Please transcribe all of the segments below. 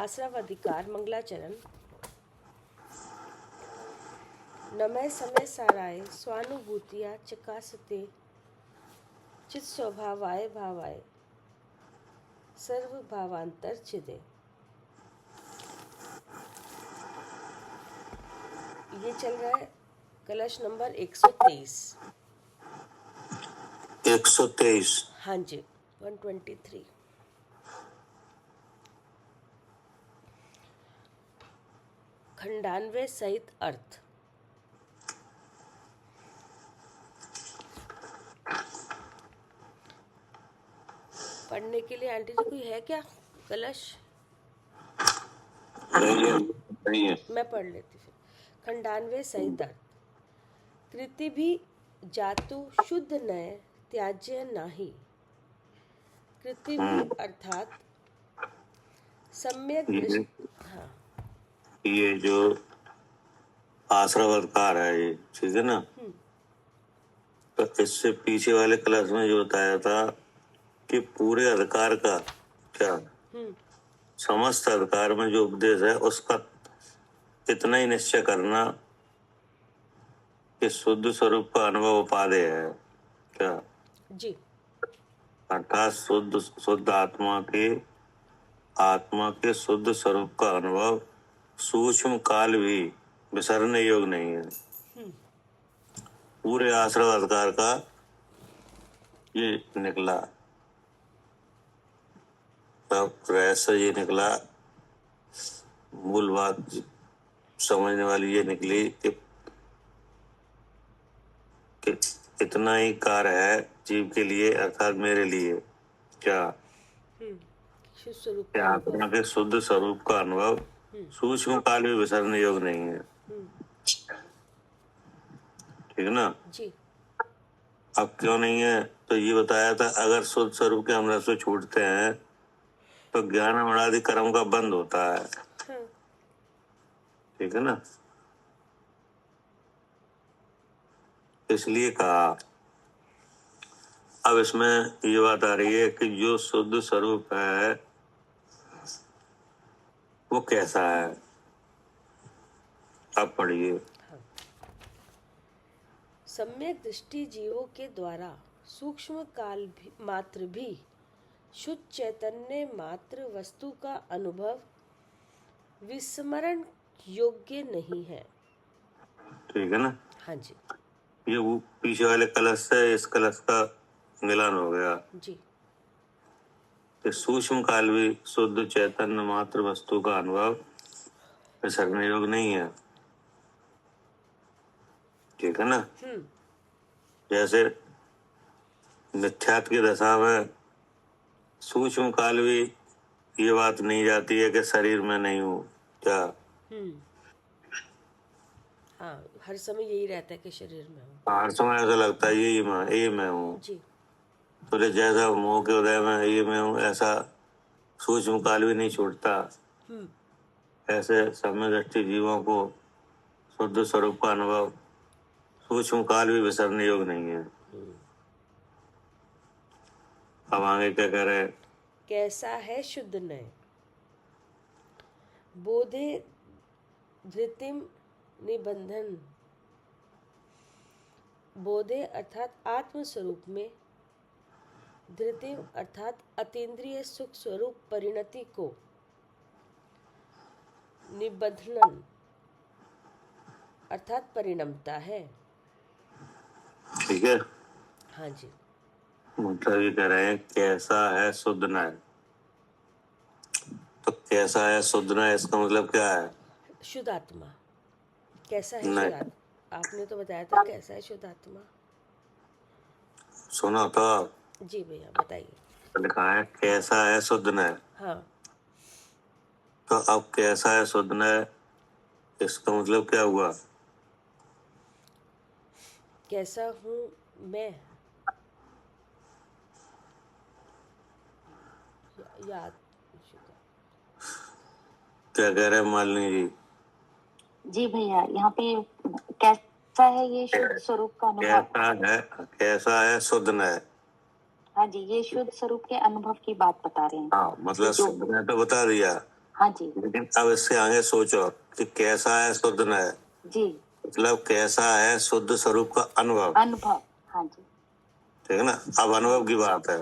आश्रवाधिकार मंगलाचरण। नमय समय साराय स्वानुभूतिया चकासते चित स्वभावाय भावाय सर्व भावांतर चिदे। ये चल रहा है कलश नंबर 123। 123। हाँ जी, 123। खंडान्वय सहित अर्थ। पढ़ने के लिए आंटी जी कोई है क्या कलश? नहीं है। मैं पढ़ लेती फिर। खंडान्वय सहित अर्थ। कृति भी जातु शुद्ध नय त्याज्य नाही। कृति भी अर्थात सम्यक दृष्टि। हाँ, ये जो आश्रवाधिकार है ये, ठीक है ना। तो इससे पीछे वाले क्लास में जो बताया था कि पूरे अधिकार का क्या समस्त अधिकार में जो उपदेश है उसका इतना ही निश्चय करना कि शुद्ध स्वरूप का अनुभव उपादेय है क्या जी। अर्थात शुद्ध आत्मा के शुद्ध स्वरूप का अनुभव सूक्ष्म काल भी विसरने योग नहीं है। पूरे आश्रवाधिकार का ये निकला, तब रहस्य ये निकला, मूल बात समझने वाली ये निकली कि इतना ही कार्य है जीव के लिए अर्थात मेरे लिए क्या आत्मा के शुद्ध स्वरूप का अनुभव सूक्ष्म काल भी विसरने योग नहीं है। ठीक है ना जी। अब क्यों नहीं है तो ये बताया था, अगर शुद्ध स्वरूप के हम रस छूटते हैं तो ज्ञान मणादि कर्म का बंद होता है। ठीक है ना, इसलिए कहा। अब इसमें ये बात आ रही है कि जो शुद्ध स्वरूप है वो कैसा है। अब पढ़िए। सम्यक दृष्टि जीवों के द्वारा सूक्ष्म काल मात्र भी शुद्ध चैतन्य मात्र वस्तु का अनुभव विस्मरण योग्य नहीं है। ठीक है ना। हाँ जी। ये वो पीछे वाले कलश से इस कलश का मिलान हो गया जी। कि सूक्ष्म काल भी शुद्ध चैतन्य मात्र वस्तु का अनुभव विसरने योग नहीं है। ठीक है ना। जैसे मिथ्यात्व की दशा में सूक्ष्म काल भी ये बात नहीं जाती है कि शरीर में नहीं हूँ क्या। हाँ, हर समय यही रहता है कि शरीर में हूँ। हर समय ऐसा लगता है ये मैं हूँ जी। तो जैसा मोह के उदय में ये मैं हूँ, ऐसा सूक्ष्म काल भी नहीं छूटता। ऐसे सम्यक दृष्टि जीवों को शुद्ध स्वरूप का अनुभव सूक्ष्म काल भी विसरने योग नहीं है। अब आगे क्या कह रहे हैं। कैसा है शुद्ध नय बोधे धृतिम निबंधन। बोधे अर्थात आत्म स्वरूप में, धृतिम अर्थात अतीन्द्रिय सुख स्वरूप परिणति को, निबंधन अर्थात परिणमता है। ठीक है। हाँ जी। मतलब ये कह रहे हैं कैसा है शुद्ध नय। तो कैसा है शुद्ध नय, इसका मतलब क्या है। शुद्ध आत्मा कैसा है। नहीं। शुद्ध आत्मा आपने तो बताया था कैसा है शुद्ध आत्मा। सुना था। जी भैया बताइए। लिखा है कैसा है शुद्ध नय। हाँ, तो अब कैसा है शुद्ध नय, इसका मतलब क्या हुआ। कैसा हूँ मैं याद। क्या कह रहे हैं मालिनी जी। जी भैया, यहाँ पे कैसा है ये शुद्ध स्वरूप का अनुभव। कैसा है शुद्ध नय। हाँ जी, ये शुद्ध स्वरूप के अनुभव की बात बता रहे हैं। हाँ, मतलब शुद्ध नय तो बता दिया। हाँ जी लेकिन अब इससे आगे सोचो कि कैसा है शुद्ध नय, जी मतलब कैसा है शुद्ध स्वरूप का अनुभव। अनुभव। हाँ जी ठीक है ना, अब अनुभव की बात है।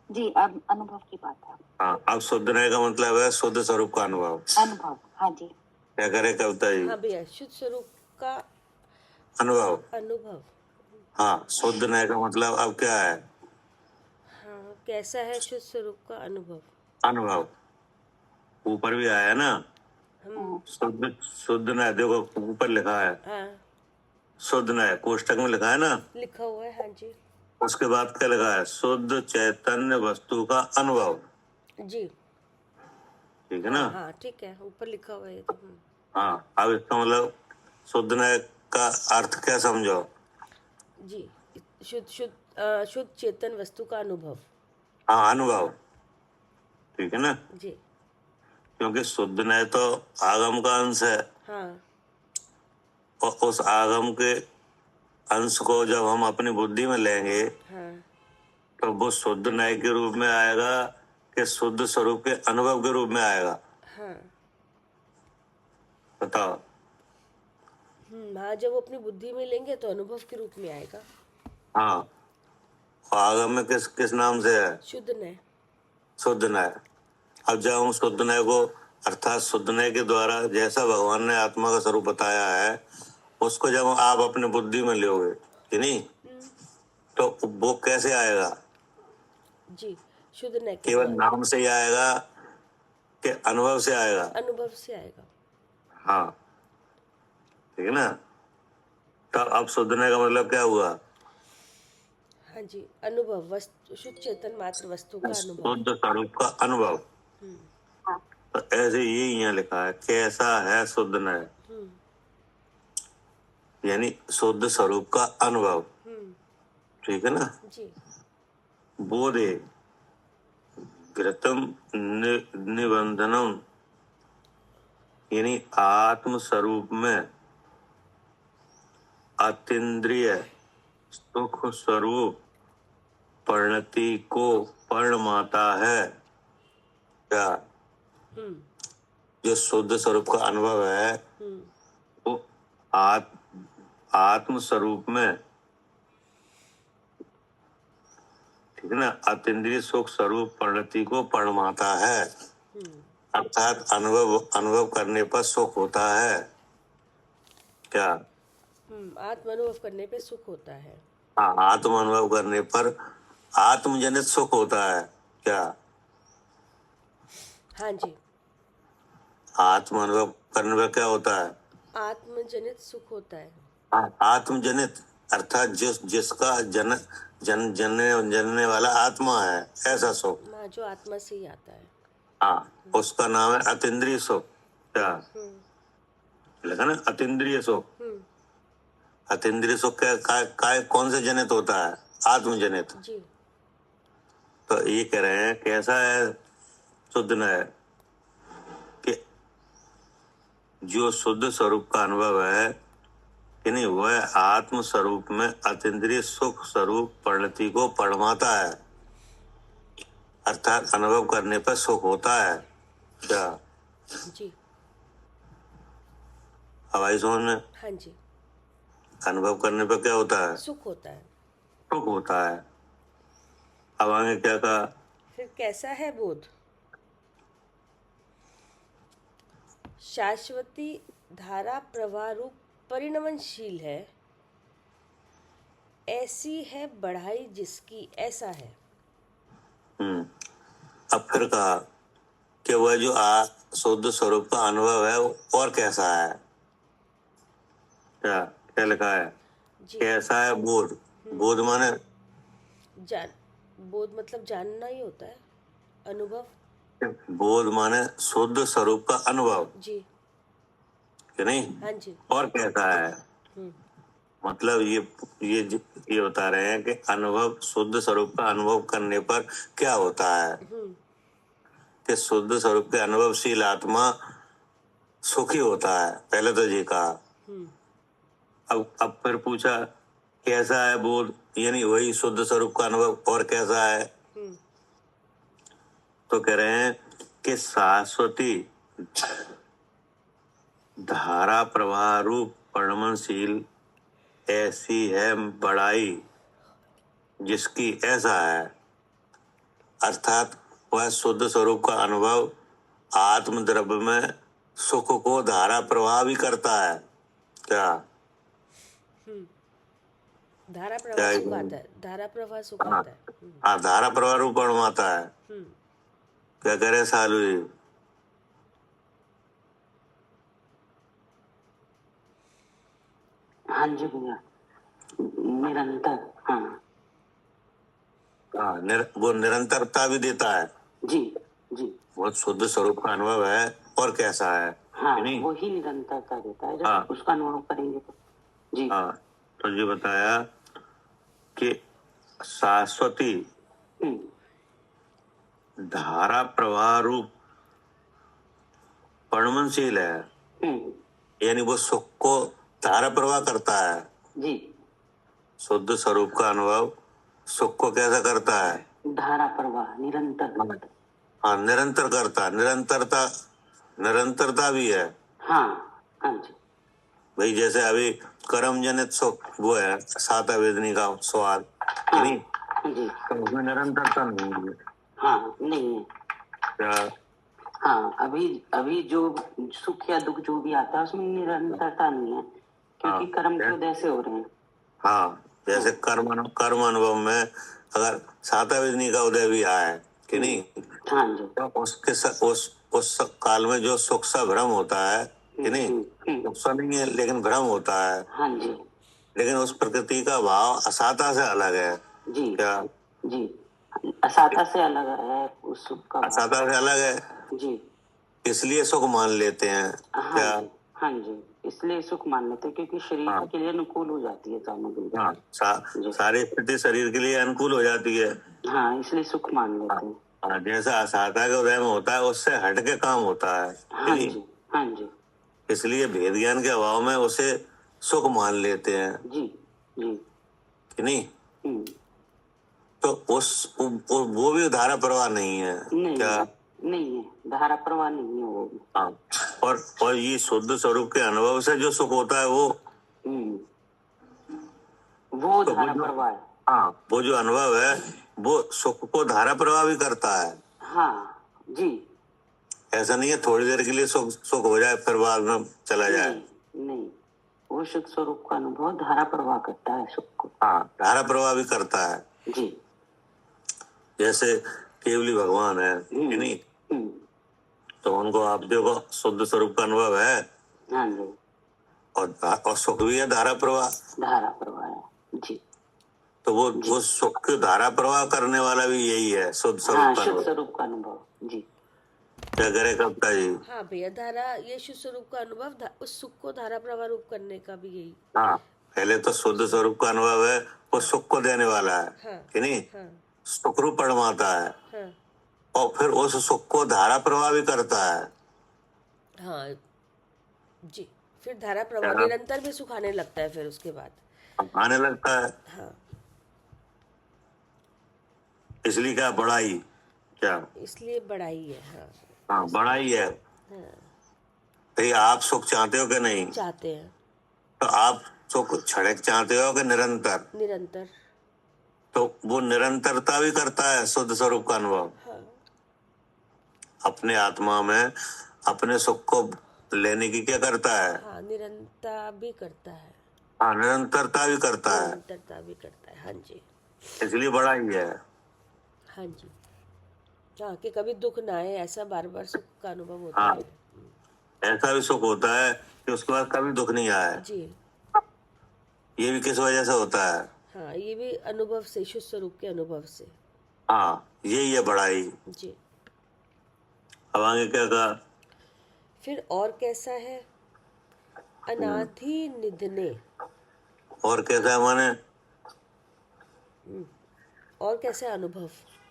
जी, अब अनुभव की बात है। हाँ, अब शुद्ध नय का मतलब है शुद्ध स्वरूप का अनुभव। अनुभव। हाँ जी क्या करे कविता जी? हाँ भैया, शुद्ध स्वरूप का अनुभव। अनुभव। हाँ, शुद्ध नय का मतलब अब क्या है? हाँ, कैसा है शुद्ध स्वरूप का अनुभव। अनुभव। ऊपर भी आया ना, शुद्ध शुद्ध नय, देखो ऊपर लिखा है हाँ, शुद्ध नय, कोष्टक में लिखा है ना। लिखा हुआ है। हाँ जी उसके बाद क्या लिखा है? शुद्ध चैतन्य वस्तु का अनुभव। जी। ठीक है ना? हाँ हाँ, ठीक है, ऊपर लिखा हुआ है ये तो। हाँ, अब इसका मतलब शुद्ध नय का अर्थ क्या समझो? जी, शुद्ध चेतन वस्तु का अनुभव। हाँ, अनुभव। ठीक है ना, जी क्योंकि शुद्ध नय तो आगम का अंश है, हाँ और उस आगम के अंश को जब हम अपनी बुद्धि में लेंगे हाँ तो वो शुद्ध नय के रूप में आएगा कि शुद्ध स्वरूप के अनुभव के रूप में आएगा? हाँ। बताओ। हाँ, जब वो अपनी बुद्धि में लेंगे तो अनुभव के रूप में आएगा। हाँ, और आगम में किस किस नाम से है? शुद्ध नय। शुद्ध नय। अब जब हम शुद्ध नय को, अर्थात शुद्ध नय के द्वारा जैसा भगवान ने आत्मा का स्वरूप बताया है, उसको जब आप अपने बुद्धि में लोगे कि नहीं, तो वो कैसे आएगा? जी, शुद्ध नय के केवल द्वारा। नाम से ही आएगा कि अनुभव से आएगा? अनुभव से आएगा। हाँ, ठीक है ना। तो अब शुद्ध नय का मतलब क्या हुआ? हाँ जी, अनुभव, वस्तु, शुद्ध चेतन मात्र वस्तु का अनुभव। शुद्ध स्वरूप का अनुभव। तो ऐसे ये यहाँ लिखा है कैसा है शुद्ध नय, यानी शुद्ध स्वरूप का अनुभव। ठीक है ना। जी बोधे घृतम निबंधनम, यानी आत्म स्वरूप में अतीन्द्रिय सुख स्वरूप परिणति को परिणमाता है। क्या? जो शुद्ध स्वरूप का अनुभव है वो आत्म स्वरूप में, ठीक है ना, अतीन्द्रिय सुख स्वरूप परिणति को परिणमाता है। अर्थात अनुभव करने पर सुख होता है। क्या? आत्म अनुभव करने पे सुख होता है। हाँ, आत्म अनुभव करने पर आत्मजनित सुख होता है। क्या? हाँ जी, आत्म अनुभव करने पर क्या होता है? आत्मजनित सुख होता है। आत्मजनित अर्थात जिसका जनने वाला आत्मा है, ऐसा सुख। हाँ, जो आत्मा से ही आता है। हाँ, उसका नाम है अतीन्द्रिय सुख। क्या लिखा ना? अतीन्द्रिय सुख। अतीन्द्रिय सुख कौन से जनित होता है? आत्मजनित। जी तो ये कह रहे हैं कैसा है शुद्ध नय, कि जो शुद्ध स्वरूप का अनुभव है कि नहीं, वह आत्म स्वरूप में अतीन्द्रिय सुख स्वरूप परिणति को परिणमाता है। अर्थात अनुभव करने पर सुख होता है। क्या? जी हवाई समझ में? हाँ जी, अनुभव करने पर क्या होता है? सुख होता है। सुख होता है। अब आगे क्या कहा? फिर कैसा है बोध? शाश्वती धारा प्रवाह रूप परिणमनशील है, ऐसी है बढ़ाई जिसकी, ऐसा है। अब फिर कहा कि वह जो शुद्ध स्वरूप का अनुभव है वो और कैसा है? क्या क्या लिखा है? जी कैसा है बोध? बोध माने बोध मतलब जानना ही होता है, अनुभव। बोध माने शुद्ध स्वरूप का अनुभव, जी कि नहीं? हाँ जी। और कैसा है मतलब ये बता रहे हैं कि अनुभव, शुद्ध स्वरूप का अनुभव करने पर क्या होता है, कि शुद्ध स्वरूप के अनुभवशील आत्मा सुखी होता है। पहले तो ये कहा। अब फिर पूछा कैसा है बोध, यानी वही शुद्ध स्वरूप का अनुभव और कैसा है? तो कह रहे हैं कि शाश्वती धारा प्रवाह रूप परिणमनशील ऐसी है बड़ाई जिसकी ऐसा है, अर्थात वह शुद्ध स्वरूप का अनुभव आत्म द्रव्य में सुख को धारा प्रवाह भी करता है। क्या धारा क्या प्रवाह है? सुखाता है, धारा प्रवाह सुखाता है। हाँ, धारा प्रवाह रूप बनवाता है। क्या करे सालू जी? हाँ जी भैया, निरंतर। हाँ हाँ, वो निरंतरता भी देता है। जी जी। बहुत शुद्ध स्वरूप का अनुभव है और कैसा है, हाँ, है नहीं? वो ही निरंतरता देता है जब हाँ। उसका अनुभव करेंगे तो। जी हाँ, तो ये बताया कि शाश्वती धारा प्रवाह रूप परिणमनशील है, यानी वो सुख को धारा प्रवाह करता है। जी। शुद्ध स्वरूप का अनुभव सुख को कैसा करता है? धारा प्रवाह निरंतर करता है। हाँ, निरंतर करता है। निरंतरता भी है। हाँ हाँ जी। भाई जैसे अभी कर्म जनित सुख वो है सात अवेदनी का स्वाद, है नहीं? जी। तो उसमें निरंतरता नहीं है। हाँ नहीं है। क्या? हाँ, अभी जो सुख या दुख जो भी आता है उसमें निरंतरता नहीं है, क्योंकि हाँ। कर्म के उदय से हो रहे हैं। हाँ, जैसे कर्म अनुभव में अगर सात अवेदनी का उदय भी आए कि नहीं, हाँ जी। तो उस काल में जो सुख सा भ्रम होता है कि नहीं, सुख सा नहीं है लेकिन भ्रम होता है। हाँ जी। लेकिन उस प्रकृति का भाव असाता से अलग है। जी क्या? जी, असाता से अलग है उस सुख का भाव। असाता से अलग है, जी। इसलिए सुख मान लेते हैं। हाँ क्या? जी, हाँ जी, इसलिए सुख मान लेते हैं क्योंकि शरीर हाँ। के लिए अनुकूल हो जाती है सामग्री। हाँ, जी। सारी स्थिति शरीर के लिए अनुकूल हो जाती है। हाँ, इसलिए सुख मान लेते हैं। हाँ, जैसा असाता के उदय में होता है उससे हट के काम होता है कि हाँ नहीं? जी, हाँ जी, इसलिए भेद ज्ञान के अभाव में उसे सुख मान लेते हैं जी जी। कि नहीं? हम्म, तो वो भी धारा प्रवाह नहीं है। नहीं क्या? नहीं है, धारा प्रवाह नहीं है वो भी। हाँ, और ये शुद्ध स्वरूप के अनुभव से जो सुख होता है वो वो तो धारा प्रवाह है। हाँ, वो जो अनुभव है वो सुख को धारा प्रवाह भी करता है। हाँ जी। ऐसा नहीं है थोड़ी देर के लिए सुख हो जाए फिर बाद में चला जाए। नहीं नहीं, वो शुद्ध स्वरूप का अनुभव धारा प्रवाह करता है सुख को। हाँ, धारा प्रवाह भी करता है। जी। जैसे केवली भगवान है कि नहीं, तो उनको आप देखो शुद्ध स्वरूप का अनुभव है। हाँ जी। और सुख भी है धारा प्रवाह। धारा प्रवाह है। जी। तो वो सुख की धारा प्रवाह करने वाला भी यही है, शुद्ध स्वरूप हाँ, का शुद्ध अनुभव। स्वरूप का अनुभव। जी। क्या करे कविता जी? हाँ भैया, धारा ये शुद्ध स्वरूप का अनुभव उस सुख को धारा प्रवाह रूप करने का भी यही। हाँ, पहले तो शुद्ध स्वरूप का अनुभव है वो सुख को देने वाला है। हाँ, कि नहीं? हाँ, सुख रूप परमाता है। हाँ, और फिर उस सुख को धारा प्रवाह भी करता है। हाँ जी। फिर धारा प्रवाह क्या? निरंतर भी सुख आने लगता है फिर उसके बाद। आने लगता है। हाँ, इसलिए क्या बड़ाई? क्या? इसलिए बड़ाई है। हाँ, हाँ, बड़ाई है। हाँ, भाई आप सुख चाहते हो कि नहीं? चाहते हैं तो आप सुख क्षणिक चाहते हो कि निरंतर? निरंतर। तो वो निरंतरता भी करता है शुद्ध स्वरूप का अनुभव। हाँ, अपने आत्मा में अपने सुख को लेने की क्या करता है? हाँ, निरंतरता भी करता है। हाँ, निरंतरता भी करता है। निरंतरता भी करता है। हाँ जी, इसलिए बड़ा ही है। हाँ जी। हाँ, कि कभी दुख ना आए, ऐसा बार बार सुख का अनुभव होता हाँ, है। ऐसा भी सुख होता है कि उसके बाद कभी दुख नहीं आया। जी। ये भी किस वजह से होता है? हाँ, ये भी अनुभव से, शुद्ध स्वरूप के अनुभव से। हाँ, यही है बड़ाई। जी। अब आगे क्या कहा? फिर और कैसा है? अनाधि निधने। और कैसा है माने? और कैसा है अनुभव?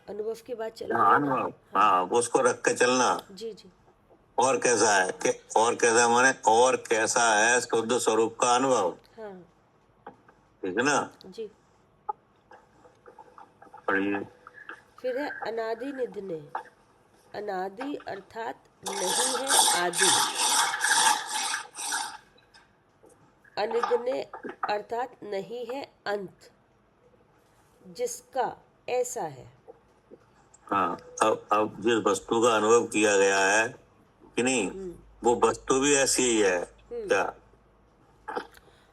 अनुभव की बात चल हाँ, रही है अनुभव। ना? हाँ, उसको रख के चलना। जी जी। और कैसा है कि और कैसा है माने और कैसा है शुद्ध स्वरूप का अनुभव। हाँ ठीक है ना? जी। पढ़िए। फिर है अनादि निधने। अनादि अर्थात नहीं है आदि अनिगने अर्थात नहीं है अंत, जिसका ऐसा है। हाँ, अब जिस वस्तु का अनुभव किया गया है कि नहीं, वो वस्तु भी ऐसी ही है क्या?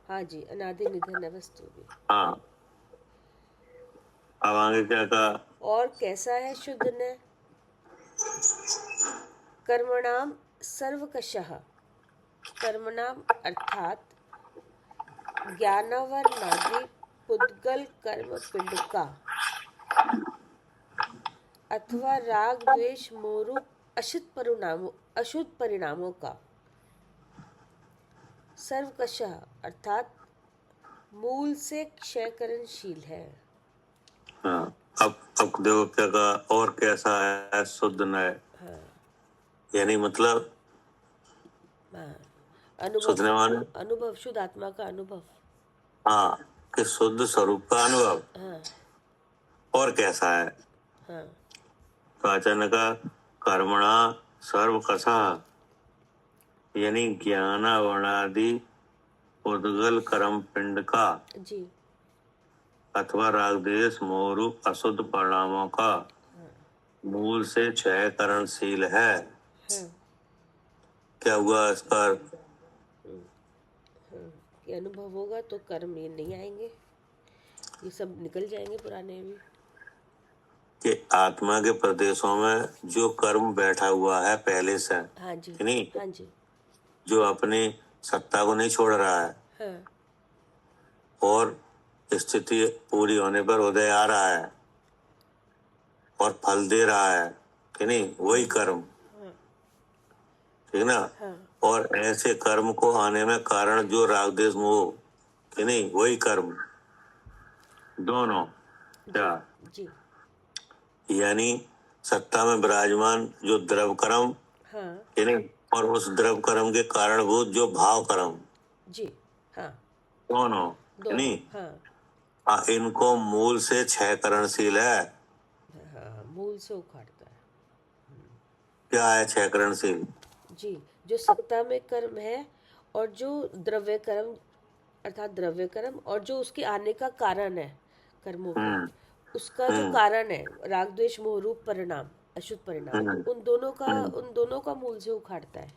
हाँ जी, अनादि निधन है वस्तु भी। हाँ, अब आगे क्या कहा? और कैसा है शुद्ध न कर्मणाम सर्वकशः, कर्मणाम अर्थात ज्ञानावरणादि पुद्गल कर्म पिंड का अथवा राग द्वेष मोह अशुद्ध परिणामों का सर्वकशः अर्थात मूल से क्षयकरणशील है। हाँ, अब देखो क्या कहा, और कैसा है शुद्ध नय। हाँ, यानी मतलब हाँ, शुद्ध माने अनुभव शुद्ध आत्मा का अनुभव। हाँ, कि शुद्ध स्वरूप का अनुभव। हाँ, और कैसा है? हाँ, तो अचानक कर्मणा सर्वकशः, यानी ज्ञानावरणादि उद्गल कर्म पिंड का जी, अथवा राग द्वेष मोह अशुद्ध परिणामों का मूल से क्षय करणशील है। हाँ, क्या हुआ इसका? ये अनुभव होगा तो कर्म ये नहीं आएंगे, ये सब निकल जाएंगे पुराने भी। कि आत्मा के प्रदेशों में जो कर्म बैठा हुआ है पहले से, हाँ जी, नहीं, हाँ जी, जो अपनी सत्ता को नहीं छोड़ रहा है हाँ, और स्थिति पूरी होने पर उदय आ रहा है और फल दे रहा है कि नहीं, वही कर्म, हाँ, ठीक ना। हाँ, और ऐसे कर्म को आने में कारण जो राग द्वेष मोह, कि नहीं, वही कर्म दोनों क्या, जी, यानी सत्ता में विराजमान जो द्रव कर्म, हाँ, कि नहीं, और उस द्रव कर्म के कारणभूत जो भाव कर्म, जी, हाँ, दोनों, कि दोनों, नहीं, हाँ, इनको मूल से क्षय करणशील है। हाँ, मूल से उखाड़ता है। क्या है क्षय करणशील? जी, जो सत्ता में कर्म है और जो द्रव्य कर्म अर्थात द्रव्य कर्म और जो उसके आने का कारण है कर्मों के, उसका जो कारण है राग द्वेष मोह रूप परिणाम अशुद्ध परिणाम, उन दोनों का मूल से उखाड़ता है।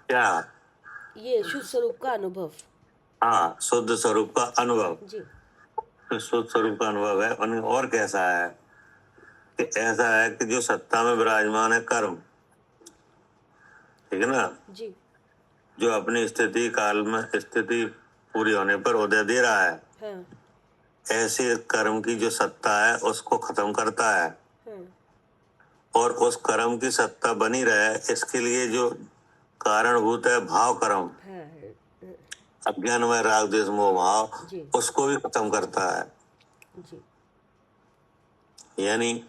क्या? ये शुद्ध स्वरूप का अनुभव। हाँ, शुद्ध स्वरूप का अनुभव। जी, तो शुद्ध स्वरूप का अनुभव है। और कैसा है? कि ऐसा है कि जो सत्ता में विराजमान है कर्म, ठीक है ना, जी, जो अपनी स्थिति काल में स्थिति पूरी होने पर उदय दे रहा है, हाँ, ऐसे कर्म की जो सत्ता है उसको खत्म करता है। हाँ, और उस कर्म की सत्ता बनी रहे इसके लिए जो कारणभूत है भाव कर्म, हाँ, अज्ञान में राग द्वेष मोह भाव, जी, उसको भी खत्म करता है। जी, यानी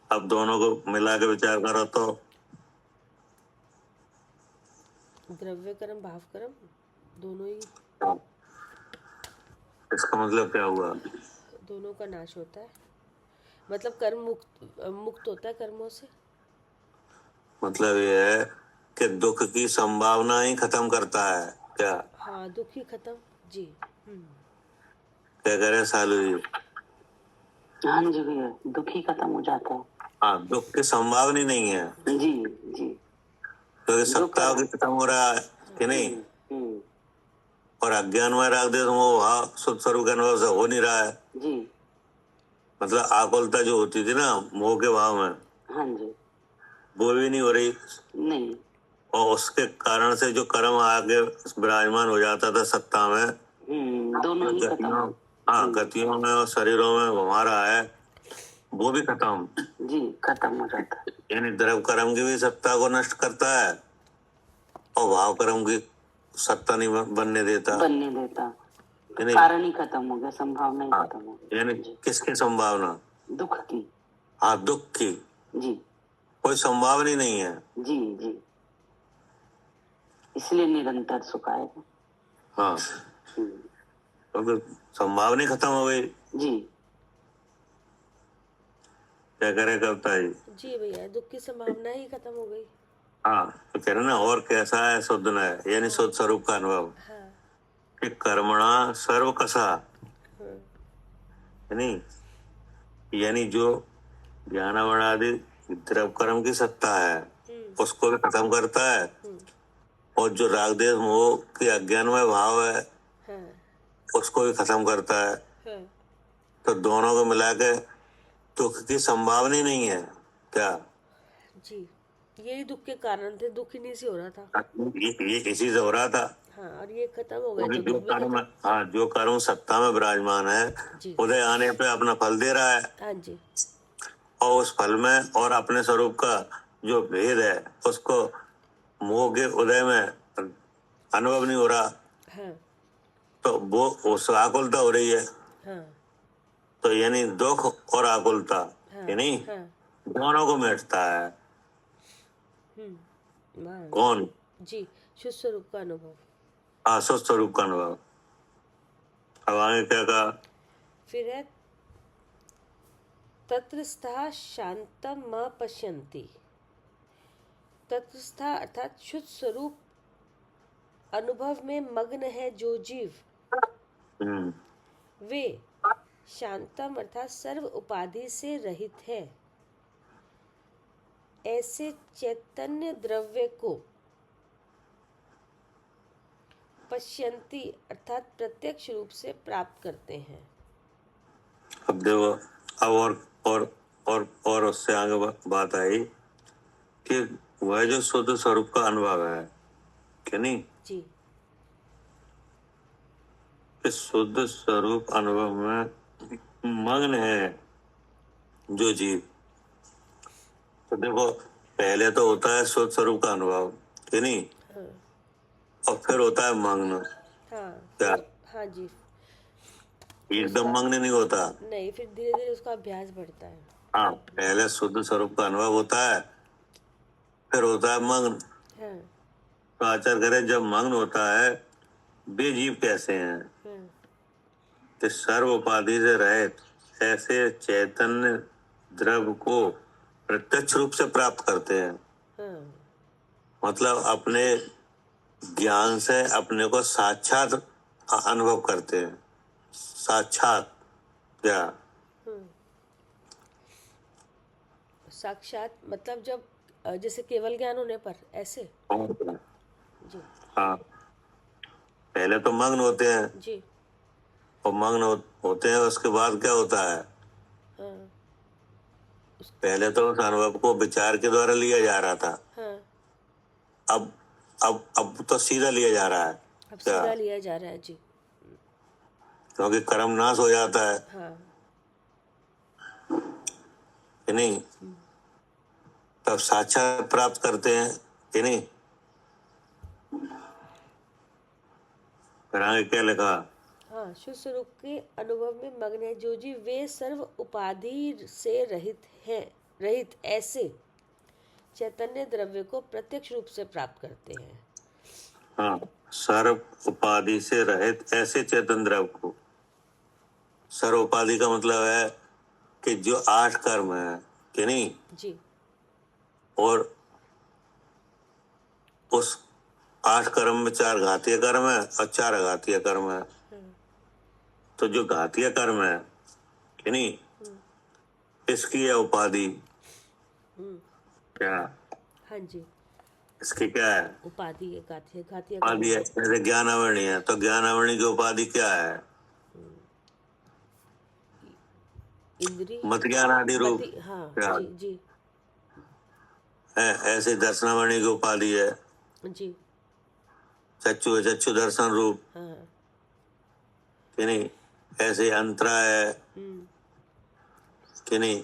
अब दोनों को मिला के विचार करो तो द्रव्य कर्म भाव कर्म दोनों ही, इसका मतलब क्या हुआ? दोनों का नाश होता है, मतलब कर्म मुक्त होता है कर्मों से। मतलब ये है कि दुख की संभावना ही खत्म करता है क्या? हाँ, दुख ही खत्म। जी, क्या कह रहे सालू जी? हाँ जी भैया, दुख ही खत्म हो जाता है। हाँ, दुख की संभावना ही नहीं है जी जी, क्योंकि सत्ता की खत्म हो रहा है कि नहीं, और अज्ञान में राग द्वेष मोह भाव शुद्ध स्वरूप के अनुभव से हो नहीं रहा है। जी, मतलब आकुलता जो होती थी ना मोह के भाव में, हाँ जी, वो भी नहीं हो रही, नहीं, और उसके कारण से जो कर्म आगे विराजमान हो जाता था सत्ता में, दोनों ही खत्म। हाँ, गतियों में और शरीरों में घुमा रहा है, वो भी खत्म। जी, खत्म हो जाता है। यानी द्रव कर्म की भी सत्ता को नष्ट करता है और भाव कर्म की सत्ता नहीं बनने देता, कारण ही खत्म हो गया, संभावना ही खत्म हो गई। यानी किसकी संभावना? दुख की। हाँ, दुख की जी, कोई संभावना ही नहीं है। जी जी, इसलिए निरंतर सुख आएगा। हाँ, क्योंकि संभावना खत्म हो गई। जी, क्या करे कविता जी? जी भैया, दुख की संभावना ही खत्म हो गई। हाँ, तो कह रहे ना, और कैसा है शुद्ध न है, यानी शुद्ध स्वरूप का अनुभव हाँ कि कर्मणा सर्व कसा, हाँ यानी जो ज्ञानावरण आदि द्रव कर्म की सत्ता है उसको भी खत्म करता है, और जो राग देश मोह के अज्ञानमय भाव है हाँ उसको भी खत्म करता है। हाँ तो दोनों को मिला के दुख की संभावना ही नहीं है क्या? जी, यही दुख के कारण थे, दुख इन्हीं से हो रहा था। ये इसी से हो रहा था। हाँ, और ये खत्म हो गए क्योंकि तो जो दुख भी कर्म, खत्म। हाँ, जो कर्म सत्ता में विराजमान है जी उदय आने पे अपना फल दे रहा है, हाँ जी और उस फल में और अपने स्वरूप का जो भेद है उसको मोह के उदय में अनुभव नहीं हो रहा, हाँ तो वो उस आकुलता हो रही है। हाँ तो यानी दुख और आकुलता हाँ यानी हाँ दोनों को मिटता है वाह कौन? जी, शुद्ध स्वरूप का अनुभव। आसुत स्वरूप का अनुभव। अब आगे क्या कहा? फिर है तत्रस्थः शांतम म पश्यन्ति। तत्रस्था अर्थात शुद्ध स्वरूप अनुभव में मग्न है जो जीव, हम्म, वे शांतम अर्थात सर्व उपाधि से रहित है। ऐसे चैतन्य द्रव्य को पश्यन्ति अर्थात प्रत्यक्ष रूप से प्राप्त करते हैं। अब देखो, अब और उससे आगे बात आई कि वह जो शुद्ध स्वरूप का अनुभव है कि नहीं, जी कि शुद्ध स्वरूप अनुभव में मग्न है जो जीव। तो देखो, पहले तो होता है शुद्ध स्वरूप का अनुभव कि नहीं, हाँ और फिर होता है मग्न। हाँ क्या हाँ जी, एकदम मग्न नहीं होता? नहीं, फिर धीरे धीरे उसका अभ्यास बढ़ता है। हाँ, पहले शुद्ध स्वरूप का अनुभव होता है, फिर होता है मग्न। हाँ तो आचार्य करे जब मग्न होता है वे जीव कैसे हैं हाँ कि सर्व उपाधि से रहित ऐसे चैतन्य द्रव्य को प्रत्यक्ष रूप से प्राप्त करते हैं। हाँ मतलब अपने ज्ञान से अपने को साक्षात अनुभव करते हैं। साक्षात क्या? साक्षात मतलब जब जैसे केवल ज्ञान होने पर ऐसे। जी हाँ, पहले तो मग्न होते हैं, जी और मग्न होते हैं उसके बाद क्या होता है? हाँ पहले तो उस अनुभव को विचार के द्वारा लिया जा रहा था, हाँ, अब तो सीधा लिया जा रहा है। अब क्या? सीधा लिया जा रहा है। जी क्योंकि कर्म नाश हो जाता है हाँ कि नहीं, तब साक्षात प्राप्त करते हैं कि नहीं। फिर आगे क्या लिखा? हाँ, शुद्ध स्वरूप के अनुभव में मग्न है जो जीव, वे सर्व उपाधि से रहित है, रहित ऐसे चैतन्य द्रव्य को प्रत्यक्ष रूप से प्राप्त करते हैं। हाँ, सर्व उपाधि से रहित ऐसे चेतन द्रव्य को। सर्व उपाधि का मतलब है कि जो 8 कर्म है कि नहीं, जी और उस 8 कर्म में 4 घातीय कर्म है और 4 अघातीय कर्म है। तो जो घातीय कर्म है कि नहीं, इसकी है उपाधि। क्या? हाँ जी, इसकी क्या है? उपाधि है, घातीय घातीय उपाधि है। जैसे ज्ञानावरणी है तो ज्ञानावरणी की उपाधि क्या है? इंद्रिय मत ज्ञान आदि रूप। हाँ क्या जी जी है? ऐसे दर्शनावरणी की उपाधि है। जी चक्षु है, चक्षु दर्शन रूप हाँ कि नहीं। ऐसे अंतरा है कि नहीं,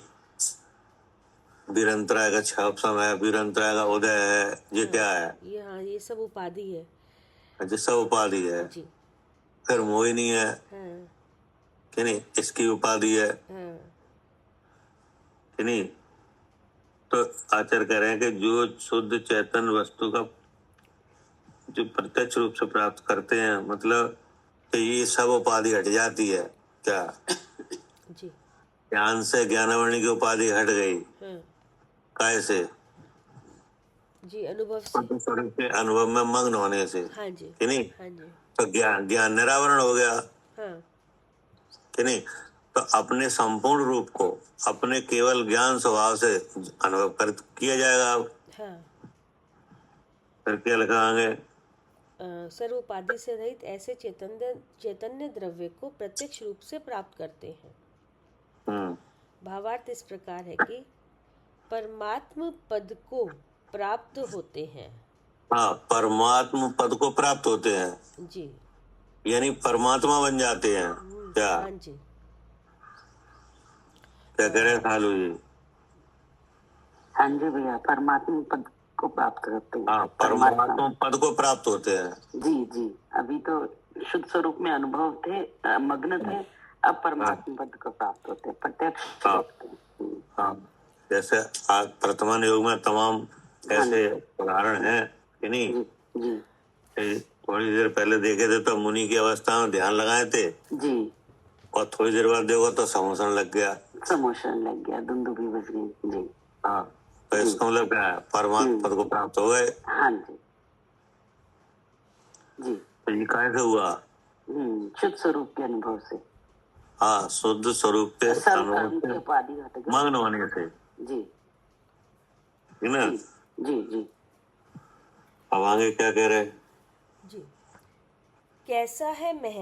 वीरंतराय का छापसम है, वीरंतराय का उदय है। ये क्या है? ये हाँ, ये सब उपाधि है। ये सब उपाधि है। जी फिर मोहिनी है हाँ कि नहीं, इसकी उपाधि है हाँ कि नहीं। तो आचार्य कह रहे हैं कि जो शुद्ध चैतन्य वस्तु का जो प्रत्यक्ष रूप से प्राप्त करते हैं, मतलब कि ये सब उपाधि हट जाती है। क्या? जी ज्ञान से ज्ञानावरण की उपाधि हट गई। हाँ कैसे? जी, अनुभव से। स्वरूप के अनुभव में मग्न होने से, हाँ जी, कि नहीं? हाँ जी, तो ज्ञान ज्ञान निरावरण हो गया, हाँ कि नहीं? तो अपने संपूर्ण रूप को अपने केवल ज्ञान स्वभाव से अनुभव कर किया जाएगा। अब हाँ। फिर क्या लिखा आगे? सर्व उपाधि से रहित ऐसे चैतन्य द्रव्य को प्रत्यक्ष रूप से प्राप्त करते हैं। भावार्थ इस प्रकार है कि परमात्म पद को प्राप्त होते हैं। हाँ, परमात्म पद को प्राप्त होते हैं, जी, यानी परमात्मा बन जाते हैं। क्या हाँ जी, क्या कह रहे हैं खालू जी? हाँ जी भैया, परमात्मा पद को प्राप्त करते हैं। हाँ, परमात्मा पद को प्राप्त होते हैं। जी जी, अभी तो शुद्ध स्वरूप में अनुभव थे, मग्न थे, अब परमात्मा पद को प्राप्त होते हैं, प्रत्यक्ष देखते हैं। हाँ, जैसे आज वर्तमान युग में तमाम ऐसे उदाहरण हैं, कि नहीं? जी जी थोड़ी देर पहले देखे थे तो मुनि की अवस्था में ध्यान लगाए थे, जी, और थोड़ी देर बाद देखो तो समोसन लग गया, समोशन लग गया, दुंदुभी बज गई। जी हाँ, तो इसका मतलब क्या है? परमात्मा पद को प्राप्त हो गए। हाँ जी जी, तो ये कैसे हुआ? शुद्ध स्वरूप के अनुभव से, हाँ, शुद्ध स्वरूप के सर्व कर्म अनुभव की से उपाधि हट गई। मग्न होने से, जी है ना? जी जी, अब आगे क्या कह रहे? जी। कैसा है मह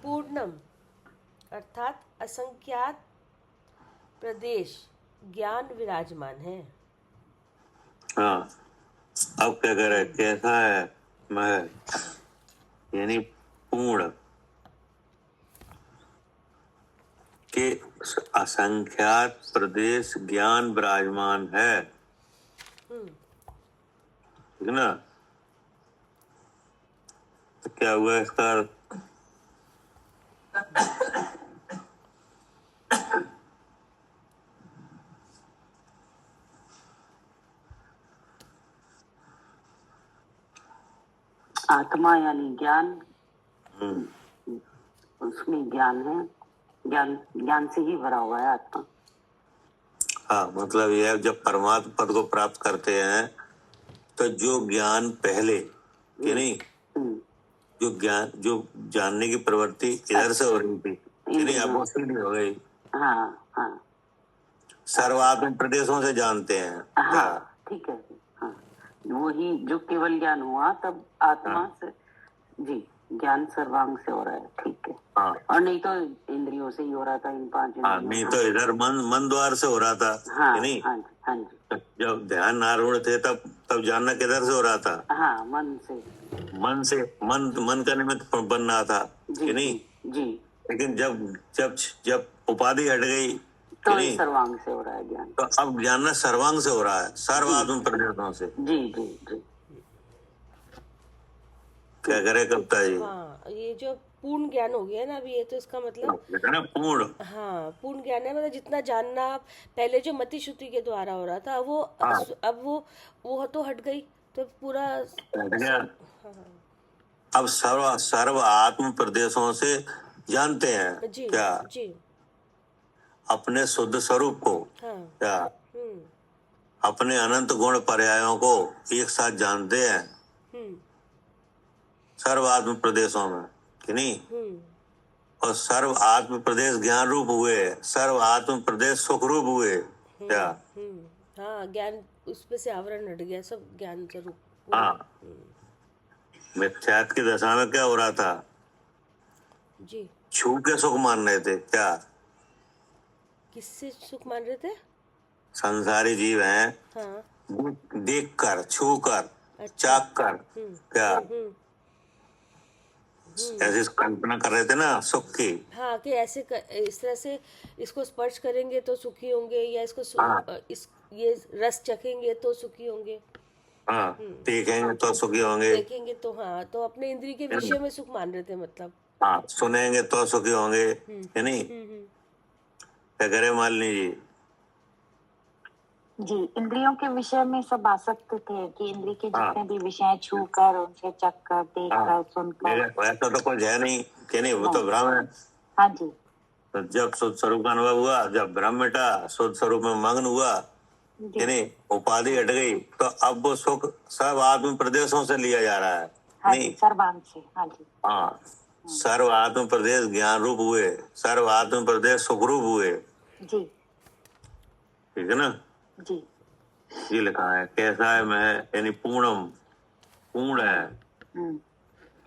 पूर्णम अर्थात असंख्यात प्रदेश ज्ञान विराजमान है। हाँ, अब क्या कह रहे? कैसा है मैं, यानी पूर्ण के असंख्यात प्रदेश ज्ञान विराजमान है, ठीक ना? तो क्या हुआ इसका अर्थ? आत्मा यानी ज्ञान, उसमें ज्ञान है, ज्ञान से ही भरा हुआ है आत्मा। हाँ, मतलब यह है, जब परमात्मा पद को प्राप्त करते हैं तो जो ज्ञान पहले, कि नहीं, जो ज्ञान, जो जानने की प्रवृत्ति इधर से हो रही थी, कि नहीं, अब वो सीधी हो गई। हाँ हाँ सर्वात्म प्रदेशों से जानते हैं। हाँ, ठीक है। हाँ, वही जो केवल ज्ञान हुआ तब आत्मा से, जी, ज्ञान सर्वांग से हो रहा है, ठीक है। हाँ, और नहीं तो इंद्रियों से ही हो रहा था, इन 5 हाँ, नहीं तो इधर मन द्वार से हो रहा था, हाँ, कि नहीं? हाँ जी, हाँ जी, जब ध्यान आरूढ़ थे तब जानना किधर से हो रहा था? हाँ, मन से, मन का निमित्त बन रहा था, कि नहीं? जी, लेकिन जब उपाधि हट गई, तो कि नहीं, सर्वांग से हो रहा है ज्ञान। तो अब जानना सर्वांग से हो रहा है, सर्वात्म प्रदेशों से। जी जी जी, क्या करे कविता जी? हाँ, ये जो पूर्ण ज्ञान हो गया ना अभी, ये तो इसका मतलब पूर्ण, हाँ पूर्ण ज्ञान है। मतलब जितना जानना पहले जो मति श्रुति के द्वारा हो रहा था वो अब वो तो हट गई, तो पूरा हट गया। अब सर्व आत्म प्रदेशों से जानते हैं। जी क्या? जी, अपने शुद्ध स्वरूप को। हाँ, क्या? अपने अनंत गुण पर्यायों को एक साथ जानते हैं सर्व आत्म प्रदेशों में, कि नहीं? और सर्व आत्म प्रदेश ज्ञान रूप हुए, सर्व आत्म प्रदेश सुख रूप हुए। क्या? हाँ, ज्ञान उसपे से आवरण हट गया, सब ज्ञान स्वरूप। हाँ, मिथ्यात्व की दशा में क्या हो रहा था? जी, छू के सुख मान रहे थे। क्या? किससे सुख मान रहे थे? संसारी जीव हैं, हाँ, देख कर, छू कर, अच्छा, चाक कर, क्या ऐसी कल्पना कर रहे थे ना सुख की? हाँ, कि इस तरह से इसको स्पर्श करेंगे तो सुखी होंगे, या इसको ये रस चखेंगे तो सुखी होंगे, हाँ, देखेंगे तो सुखी होंगे, देखेंगे तो, हाँ, तो अपने इंद्रिय के विषय में सुख मान रहे थे मतलब। हाँ, सुनेंगे तो सुखी होंगे, है नहीं? क्या करे मालिनी जी? जी, इंद्रियों के विषय में सब आसक्त थे कि इंद्रिय के जितने भी विषय छू कर, उनसे चख कर, देख कर, सुनकर। वैसा तो कुछ है नहीं, कि नहीं? वो तो भ्रम है। हाँ जी, तो जब शुद्ध स्वरूप का अनुभव हुआ, जब ब्रह्म मिटा, शुद्ध स्वरूप में मग्न हुआ, जी नहीं उपाधि हट गई, तो अब वो सुख सब आत्म प्रदेशों से लिया जा रहा है। हाँ जी, नहीं, सर्वांग से, हाँ जी, हाँ, सर्व आत्म प्रदेश ज्ञान रूप हुए, सर्व आत्म प्रदेश सुख रूप हुए। जी ठीक है ना? जी, ये लिखा है कैसा है मैं, यानी पूर्णम, पूर्ण है। हम्म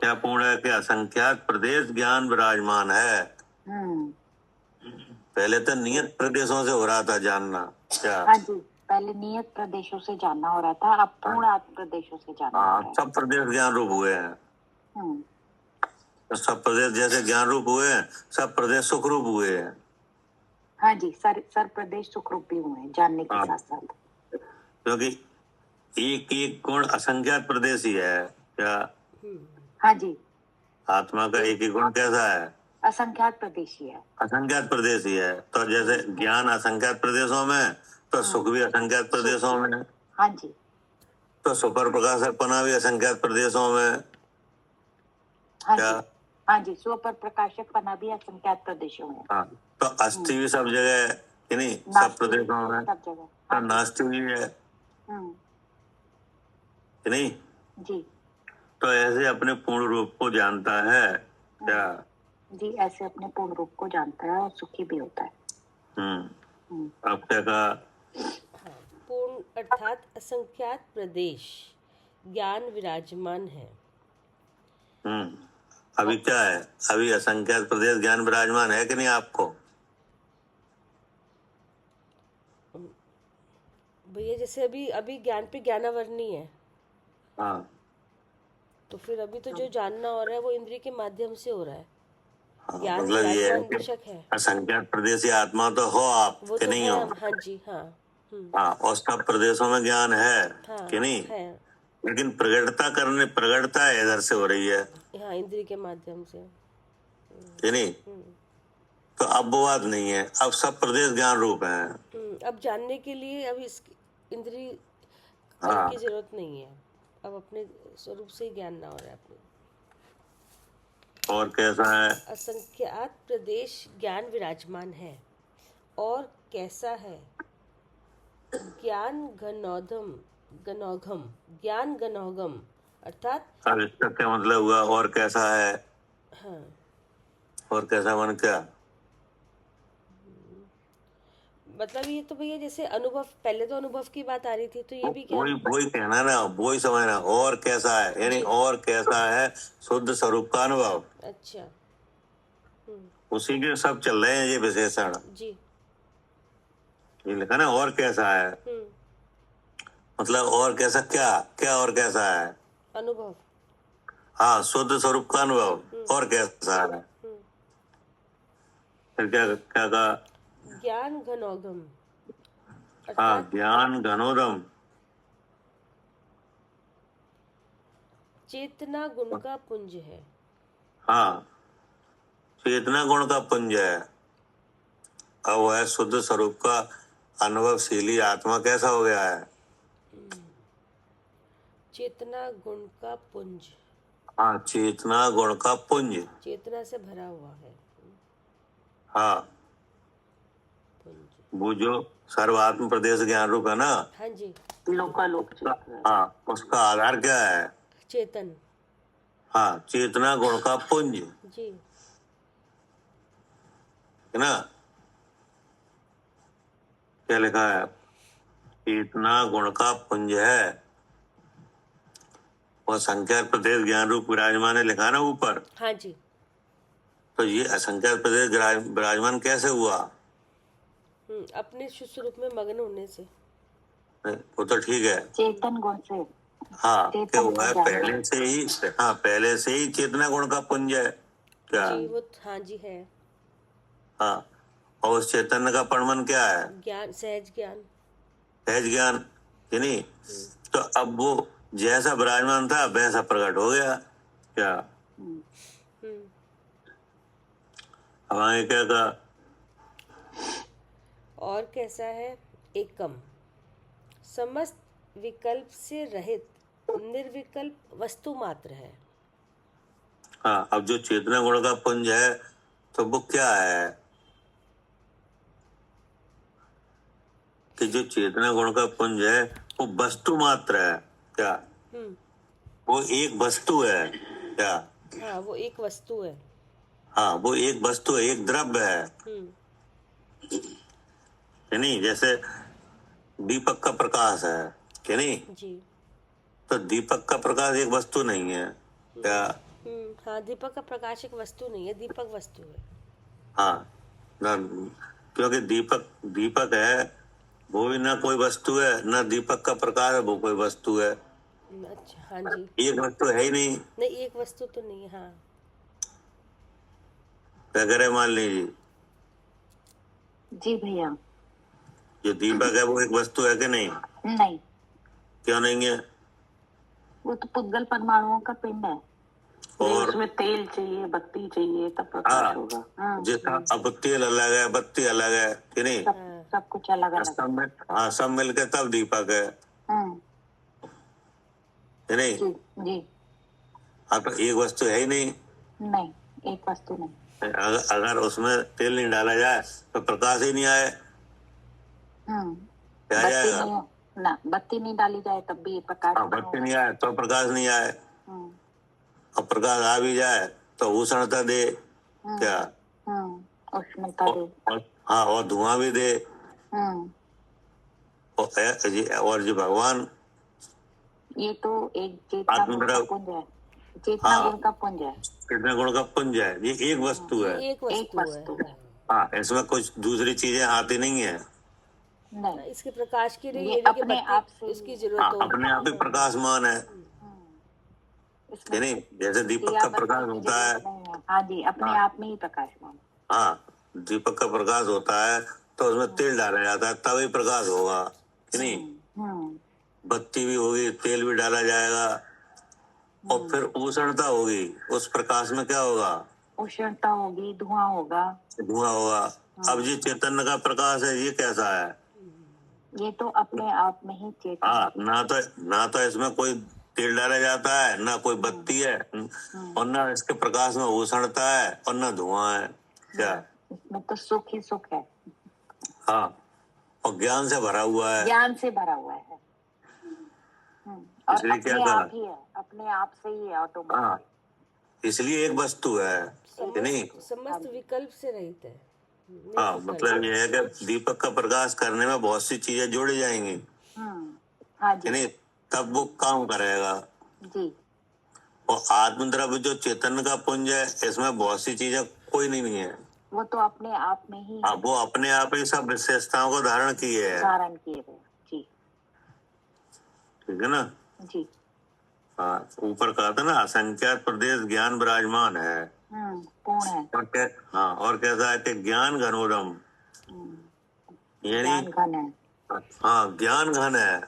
क्या पूर्ण है? कि असंख्यात प्रदेश ज्ञान विराजमान है। हम्म, पहले तो नियत प्रदेशों से हो रहा था जानना। क्या? हाँ जी, पहले नियत प्रदेशों से जानना हो रहा था, अब पूर्ण आत्म प्रदेशों से जानना हो हाँ, रहा है। सब प्रदेश ज्ञान रूप हुए हैं। हम्म, तो सब प्रदेश जैसे ज्ञान रूप हुए हैं, सब प्रदेश सुख रूप हुए हैं। हाँ जी, सर प्रदेश सुखरूप भी हुए हैं जानने के हाँ। साथ साथ। क्योंकि एक एक गुण असंख्यात प्रदेश ही है। क्या? हाँ जी, आत्मा का एक ही गुण कैसा है? असंख्यात प्रदेश ही है। असंख्यात प्रदेश ही है। तो जैसे ज्ञान असंख्यात प्रदेशों में, तो सुख भी असंख्यात प्रदेशों में। हाँ जी, तो सुपर प्रकाशकपना भी असंख्यात प्रदेशों में। हाँ क्या? जी, हाँ जी, सुपर प्रकाशक पना भी असंख्यात प्रदेशों में। हाँ, तो अस्थि भी सब जगह, यानी सब नास्ति प्रदेशों में। सब जगह। तो हाँ जी, नास्ति भी है हम्म, कि नहीं? जी तो ऐसे अपने पूर्ण रूप को जानता है। क्या? जी, ऐसे अपने पूर्ण रूप को जानता है और सुखी भी होता है। अब क्या कहा? हाँ, पूर्ण अर्थात असंख्यात प्रदेश ज्ञान विराजमान है। अभी क्या है? अभी असंख्यात प्रदेश ज्ञान विराजमान है कि नहीं आपको? भैया जैसे अभी अभी ज्ञान पे ज्ञानावरणी है, हाँ, तो फिर अभी तो जो जानना हो रहा है वो इंद्रिय के माध्यम से हो रहा है। हाँ, ज्ञान मतलब ये है विराजमान कि बेशक है, असंख्यात प्रदेशी आत्मा तो हो आप वो कि तो नहीं है। हो? हाँ जी, हाँ। हाँ, और सब प्रदेशों में ज्ञान है हाँ कि नहीं? है, लेकिन प्रगटता है इधर से हो रही है हाँ, इंद्रिय के माध्यम से। कि नहीं? तो अब वो बात नहीं है, अब सब प्रदेश ज्ञान रूप है। अब जानने के लिए अब इस इंद्रिय हाँ, की जरूरत नहीं है, अब अपने स्वरूप से ही ज्ञान ना हो रहा है अपने। और कैसा है? असंख्यात प्रदेश ज्ञान विराजमान है और कैसा है? ज्ञान घनौघम ज्ञान घनौघम अर्थात अब इसका क्या मतलब हुआ? और कैसा है? हाँ, और कैसा मन क्या? मतलब ये तो भैया जैसे अनुभव, पहले तो अनुभव की बात आ रही थी, तो ये भी क्या? वही कहना ना, वही समझना। और कैसा है यानी जी। और कैसा है? शुद्ध स्वरूप का अनुभव। अच्छा, उसी के सब चल रहे हैं ये विशेषण। जी, ये लिखा ना, और कैसा है, मतलब और कैसा क्या? क्या और कैसा है? अनुभव। हाँ, शुद्ध स्वरूप का अनुभव। और कैसा है? फिर क्या क्या कहा? ज्ञान घनौघम हाँ, अर्थात ज्ञान घनोदम। चेतना गुण का पुंज है। हाँ, चेतना गुण का पुंज है। अब वह शुद्ध स्वरूप का अनुभवशीली आत्मा कैसा हो गया है? चेतना गुण का पुंज, हाँ, चेतना गुण का पुंज। चेतना से भरा हुआ है हाँ, पुंज। वो जो सर्वात्म प्रदेश ज्ञान रूप है ना, हाँ जी, लोकालोक चित्त है। हाँ, उसका आधार क्या है? चेतन। हाँ, चेतना गुण का पुंज जी, है ना? क्या लिखा है? चेतना गुण का पुंज है और संख्यात प्रदेश ज्ञान रूप विराजमान है, लिखा ना ऊपर। हाँ जी, तो ये असंख्यात प्रदेश विराजमान कैसे हुआ? अपने शुद्ध स्वरूप में मग्न होने से। वो तो ठीक है। चेतन गुण से। हाँ, चेतन क्या हुआ है? ज्ञान। पहले से ही, हाँ, पहले से ही चेतना गुण का पुंज है क्या? जी, वो हाँ जी है। हाँ, और उस चैतन्य का परमन क्या है? ज्ञान, सहज ज्ञान। सहज ज्ञान कि नहीं? तो अब वो जैसा विराजमान था वैसा प्रकट हो गया क्या? अब आगे क्या कहा? और कैसा है? एकम समस्त विकल्प से रहित निर्विकल्प वस्तु मात्र है। हाँ, अब जो चेतना गुण का पुंज है तो वो क्या है? कि जो चेतना गुण का पुंज है वो वस्तु मात्र है क्या? वो एक वस्तु है क्या? हाँ, वो एक वस्तु है। हाँ, वो एक वस्तु है, एक द्रव्य है, कि नहीं? जैसे दीपक का प्रकाश है, कि नहीं? जी। तो दीपक का प्रकाश एक वस्तु नहीं है क्या? हाँ, दीपक का प्रकाश एक वस्तु नहीं है, दीपक वस्तु है। हाँ ना, क्योंकि दीपक है वो भी ना कोई वस्तु है, ना दीपक का प्रकाश है वो कोई वस्तु है। अच्छा, हाँ जी। एक वस्तु है ही नहीं। नहीं, एक वस्तु तो नहीं है। हाँ, क्या करे मान लीजिए जी भैया। जो दीपक है वो एक वस्तु है कि नहीं? नहीं, क्यों नहीं है? वो तो पुद्गल परमाणुओं का पिंड है। नहीं, और उसमें तेल चाहिए, बत्ती चाहिए, तब प्रकाश होगा। जिसका अब तेल अलग है, बत्ती अलग है, कि नहीं? सब कुछ अलग अलग। सब मिल के तब दीपक है, कि नहीं? जी जी। हाँ, तो एक वस्तु है ही नहीं। नहीं, एक वस्तु नहीं। अगर उसमें तेल नहीं डाला जाए तो प्रकाश ही नहीं आए, क्या बत्ती जाएगा? नहीं ना, बत्ती नहीं डाली जाए तब भी प्रकाश नहीं बत्ती होगा। नहीं आए तो प्रकाश नहीं आए। अब प्रकाश आ भी जाए तो उष्णता दे क्या? उष्णता दे। हाँ, और धुआं भी दे। और जो भगवान ये तो एक चेतना गुण का पुंज है। चेतना गुण का पुंज है। चेतना गुण का पुंज है, ये एक वस्तु है। ये एक वस्तु है। हाँ, इसमें कुछ दूसरी चीजें आती नहीं है। नहीं, इसके प्रकाश के लिए ये अपने आप से उसकी जरूरत हो। अपने आप ही प्रकाशमान है, कि नहीं? जैसे दीपक का प्रकाश होता है। हाँ जी, अपने आप में ही प्रकाशमान। हाँ, दीपक का प्रकाश होता है तो उसमें तेल डाला जाता है तभी प्रकाश होगा, कि नहीं? बत्ती भी होगी, तेल भी डाला जाएगा और फिर उष्णता होगी, उस प्रकाश में क्या होगा? उष्णता होगी, धुआं होगा। धुआं होगा। अब ये चैतन्य का प्रकाश है, ये कैसा है? ये तो अपने आप में ही चेतन। हाँ, ना तो इसमें कोई तेल डाला जाता है, ना कोई बत्ती है, और ना इसके प्रकाश में उष्णता है और ना धुआं है क्या? इसमें तो सुख ही सुख है। हाँ, और ज्ञान से भरा हुआ है। ज्ञान से भरा हुआ है। और इसलिए क्या अपने कहा? आप ही है, अपने आप से ही है ऑटोमेटिक। हाँ, इसलिए एक वस्तु है, कि नहीं? समस्त विकल्प से रहित है। हाँ, मतलब ये है कि दीपक का प्रकाश करने में बहुत सी चीजें जोड़ी जाएंगी, हाँ जी, कि नहीं? तब वो काम करेगा। जी। और आत्मद्रव्य जो चेतन का पुंज है, इसमें बहुत सी चीजें कोई नहीं है। वो तो अपने आप में ही हाँ, वो अपने आप ही सब विशेषताओं को धारण किए है। धारण किए गए। जी, ठीक है ना? जी। हाँ, ऊपर कहा था ना, असंख्यात प्रदेश ज्ञान विराजमान है। पूर्ण है। और कैसा है कि ज्ञान घनोदम, यानी ज्ञान घन है। हाँ, ज्ञान घन है।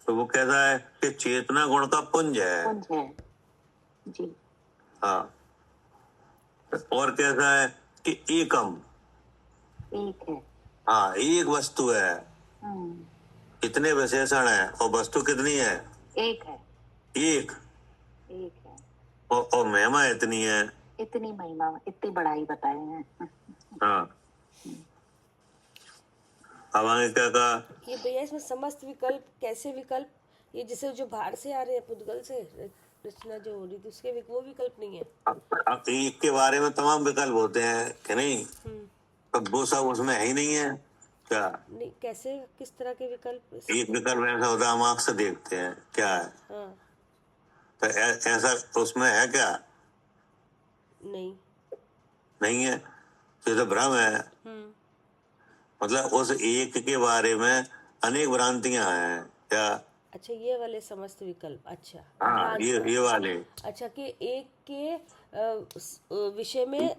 तो वो कैसा है कि चेतना गुण का पुंज है। पुंज है। जी। हाँ, और कैसा है कि एकम, एक है। हाँ, एक वस्तु है। इतने विशेषण है और वस्तु कितनी है? एक है। एक एक है। और महिमा इतनी है। इतनी महिमा, इतनी बड़ाई बताए हैं। हाँ, अब आगे क्या कहा? ये भैया इसमें समस्त विकल्प कैसे विकल्प? ये जैसे जो बाहर से आ रहे हैं पुद्गल से रचना जो हो रही थी उसके वो विकल्प नहीं है। अब एक के बारे में तमाम विकल्प होते हैं, कि नहीं? तो वो सब उसमें है ही नहीं है क्या? नहीं, कैसे, किस तरह के विकल्प? एक विकल्प ऐसा होता है, हम आँख से देखते हैं क्या है, हाँ, तो ऐसा उसमें है क्या? नहीं है, तो ये तो भ्रम है। मतलब उस एक के बारे में अनेक भ्रांतियां हैं क्या? अच्छा, ये वाले समस्त विकल्प। अच्छा, हाँ, ये वाले। अच्छा, कि एक के विषय में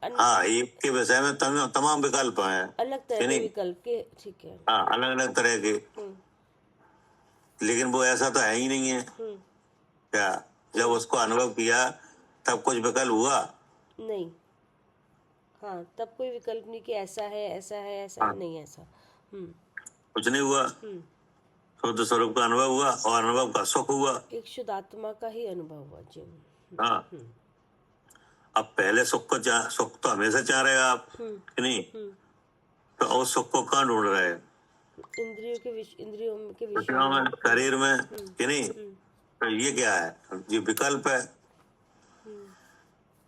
हाँ, एक के विषय में तमाम विकल्प हैं, अलग तरह के विकल्प के। ठीक है। हाँ, अलग अलग तरह के, लेकिन वो ऐसा तो है ही नहीं है क्या? जब उसको अनुभव किया तब कुछ विकल्प हुआ नहीं। हाँ, तब कोई विकल्प नहीं कि ऐसा है, ऐसा है, ऐसा है, नहीं ऐसा। कुछ नहीं हुआ, शुद्ध स्वरूप का अनुभव हुआ और अनुभव का सुख हुआ। एक शुद्ध आत्मा का ही अनुभव हुआ जी। हाँ, अब पहले सुख तो हमेशा चाह रहे आप, कि नहीं? तो और सुख को कहाँ ढूंढ रहे हैं? इंद्रियों के विषय विषयों में, शरीर में, कि नहीं? हम्म, तो ये क्या है? ये विकल्प है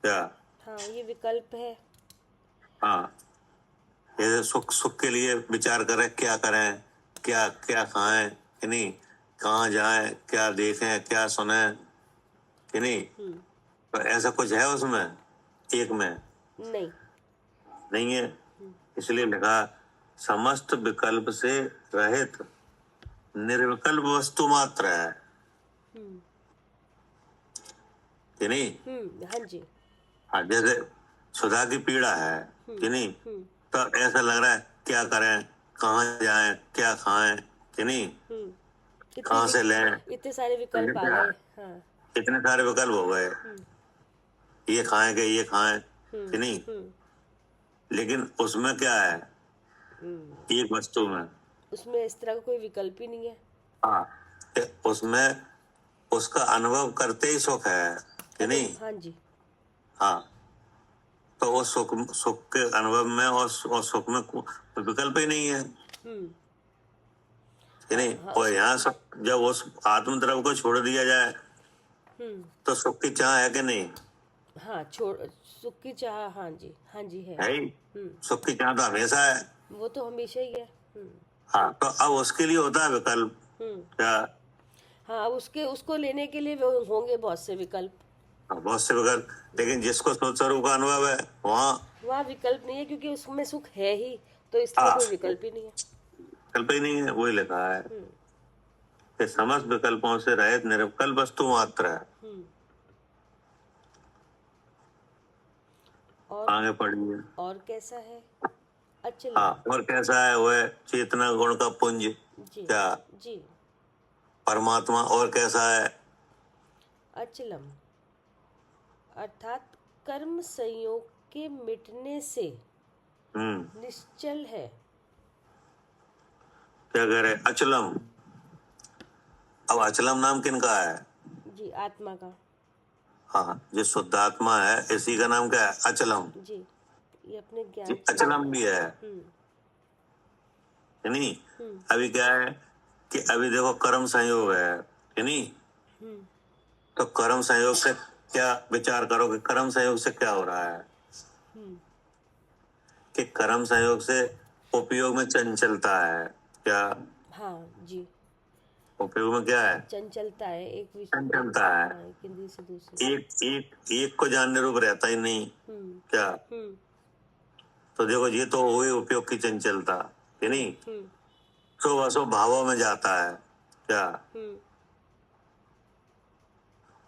क्या? हाँ, ये विकल्प है। हाँ, ये सुख के लिए विचार करें, क्या करें, क्या क्या खाएं, कि नहीं? कहाँ जाएं, क्या देखें, क्या सुने, कि नहीं? तो ऐसा कुछ है उसमें, एक में नहीं है। इसलिए लिखा समस्त विकल्प से रहित निर्विकल्प वस्तु मात्र है, कि नहीं? हाँ जी। हाँ, जैसे सुधा की पीड़ा है, कि नहीं? तो ऐसा लग रहा है क्या करें, कहाँ जाएं, क्या खाएं, कि नहीं? कहाँ से लें, इतने सारे विकल्प आ गए। हाँ। इतने सारे विकल्प हो गए, ये खाएंगे, ये खाएं, कि नहीं? लेकिन उसमें क्या है, एक वस्तु में, उसमें इस तरह का कोई विकल्प ही नहीं है। हाँ, उसमें उसका अनुभव करते ही सुख है, कि नहीं? हाँ जी। हाँ, तो वो सुख के अनुभव में और सुख में विकल्प ही नहीं है, कि नहीं? और यहाँ सब जब उस आत्म द्रव्य को छोड़ दिया जाए तो सुख की चाह है कि नहीं? हाँ, सुख की चाह, हाँ जी, हाँ जी है। ही सुख की चाह तो हमेशा है, वो तो हमेशा ही है। हाँ, तो अब उसके लिए होता है विकल्प क्या? हाँ, उसको लेने के लिए वो होंगे बहुत से विकल्प। बहुत से विकल्प, लेकिन जिसको स्वरूप का अनुभव है वहाँ विकल्प नहीं है, क्योंकि उसमें सुख है ही, तो इसलिए कोई विकल्प ही नहीं है। विकल्प ही नहीं है, वही लिखा है कि समस्त विकल्पों से रहित निर्विकल्प वस्तु मात्र है। और आगे पढ़िए। और कैसा है? अचल। हाँ, और कैसा है? वह चेतना गुण का पुंज, जी क्या जी। परमात्मा। और कैसा है? अचलम, अर्थात कर्म संयोग के मिटने से निश्चल है। क्या कह रहे? अचलम। अब अचलम नाम किनका है? जी, आत्मा का। हाँ, जो शुद्ध आत्मा है इसी का नाम क्या है? अचलम। जी, ये अपने ज्ञान अचलम भी है, कि नहीं? अभी क्या है कि अभी देखो कर्म संयोग है, कि नहीं? तो कर्म संयोग से क्या विचार करो कि कर्म संयोग से क्या हो रहा है? कि कर्म संयोग से उपयोग में चंचलता है, क्या? हाँ जी, उपयोग में क्या है? चंचलता है। एक चंचलता है, एक इंद्रिय से दूसरी। एक को जानने रूप रहता ही नहीं, क्या? तो देखो, ये तो हो गई उपयोग की चंचलता, कि नहीं? शुभ अशुभ भावों में जाता है, क्या?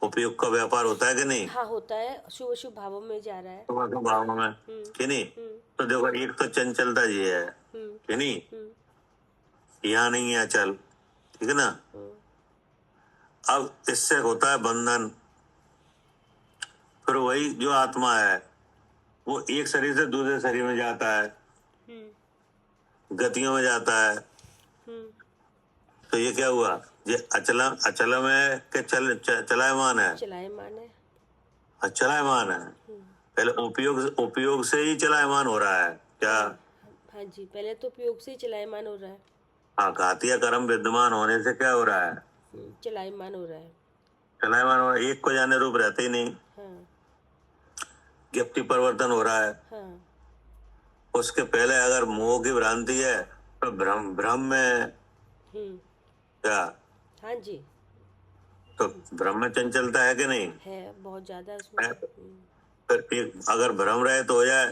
उपयोग का व्यापार होता है कि नहीं? हाँ, होता है, शुभ अशुभ भावों में जा रहा है। शुभ अशुभ भावों में, कि नहीं? तो देखो, एक तो चंचलता ये है, कि नहीं? यहाँ नहीं है अचल, ठीक है ना? अब इससे होता है बंधन। फिर वही जो आत्मा है वो एक शरीर से दूसरे शरीर में जाता है, गतियों में जाता है। तो ये क्या हुआ? ये अचलम है कि चलायमान है? चलायमान है। चलायमान है। पहले उपयोग से ही चलायमान हो रहा है, क्या? हाँ जी, पहले तो उपयोग से ही चलायमान हो रहा है। हाँ, घातीय कर्म विद्यमान होने से क्या हो रहा है? चलायमान हो रहा है। चलायमान हो रहा है, एक को जाने रूप रहते ही नहीं। हाँ ज्ञप्ति परिवर्तन हो रहा है। हाँ। उसके पहले अगर मोह की भ्रांति है तो भ्रम में, क्या? हाँ जी, तो भ्रम में चंचलता है कि नहीं? है, बहुत ज्यादा उसमें। फिर एक अगर भ्रम रहे तो हो जाए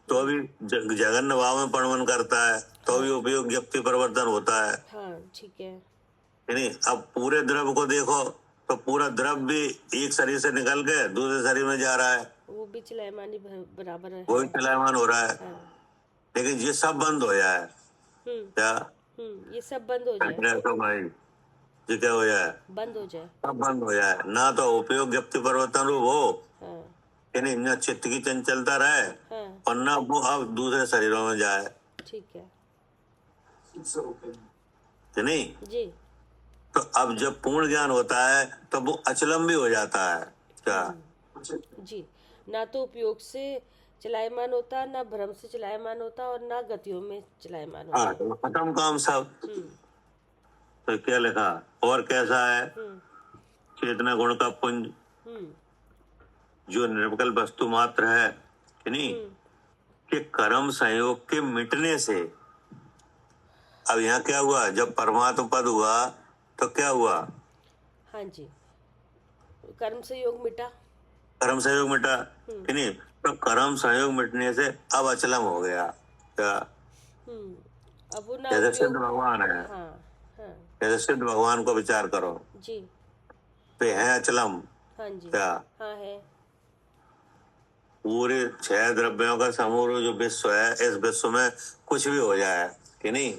तो भी जघन्य भाव में पणवन करता है, तो भी उपयोग ज्ञप्ति परिवर्तन होता है। हाँ, ठीक है। नहीं, अब पूरे द्रव्य को देखो तो पूरा द्रव्य भी एक शरीर से निकल के दूसरे शरीर में जा रहा है, वो भी चलायमान ही बराबर है। वही चलायमान हो रहा है। लेकिन ये सब बंद हो जाए, क्या? ये सब बंद हो जाए। तो भाई ये क्या हो जाए? बंद हो जाए। सब बंद हो जाए, ना तो उपयोग ज्ञप्ति परिवर्तन रूप हो, यानी न चित्त की चंचलता रहे, और ना वो अब दूसरे शरीरों में जाए, ठीक है, कि नहीं? जी। तो अब जब पूर्ण ज्ञान होता है तब तो वो अचलम भी हो जाता है, क्या? जी, ना तो उपयोग से चलायमान होता, ना भ्रम से चलायमान होता और ना गतियों में चलायमान होता। हाँ, तो खत्म काम सब। तो क्या लिखा, और कैसा है चेतना गुण का पुंज, जो निर्विकल्प वस्तु मात्र है कि नहीं, कि कर्म संयोग के मिटने से। अब यहाँ क्या हुआ, जब परमात्मा पद हुआ तो क्या हुआ, हाँ जी, कर्म से योग मिटा। कर्म संयोग मिटा कि नहीं, तो कर्म संयोग मिटने से अब अचलम हो गया। क्या, अब वो ना जैसे सिद्ध उपयोग। भगवान है, हाँ हाँ जैसे सिद्ध भगवान को विचार करो, जी, वे है अचलम। हाँ जी, क्या, हाँ है। पूरे 6 द्रव्यों का समूह जो विश्व है, इस विश्व में कुछ भी हो जाए कि नहीं,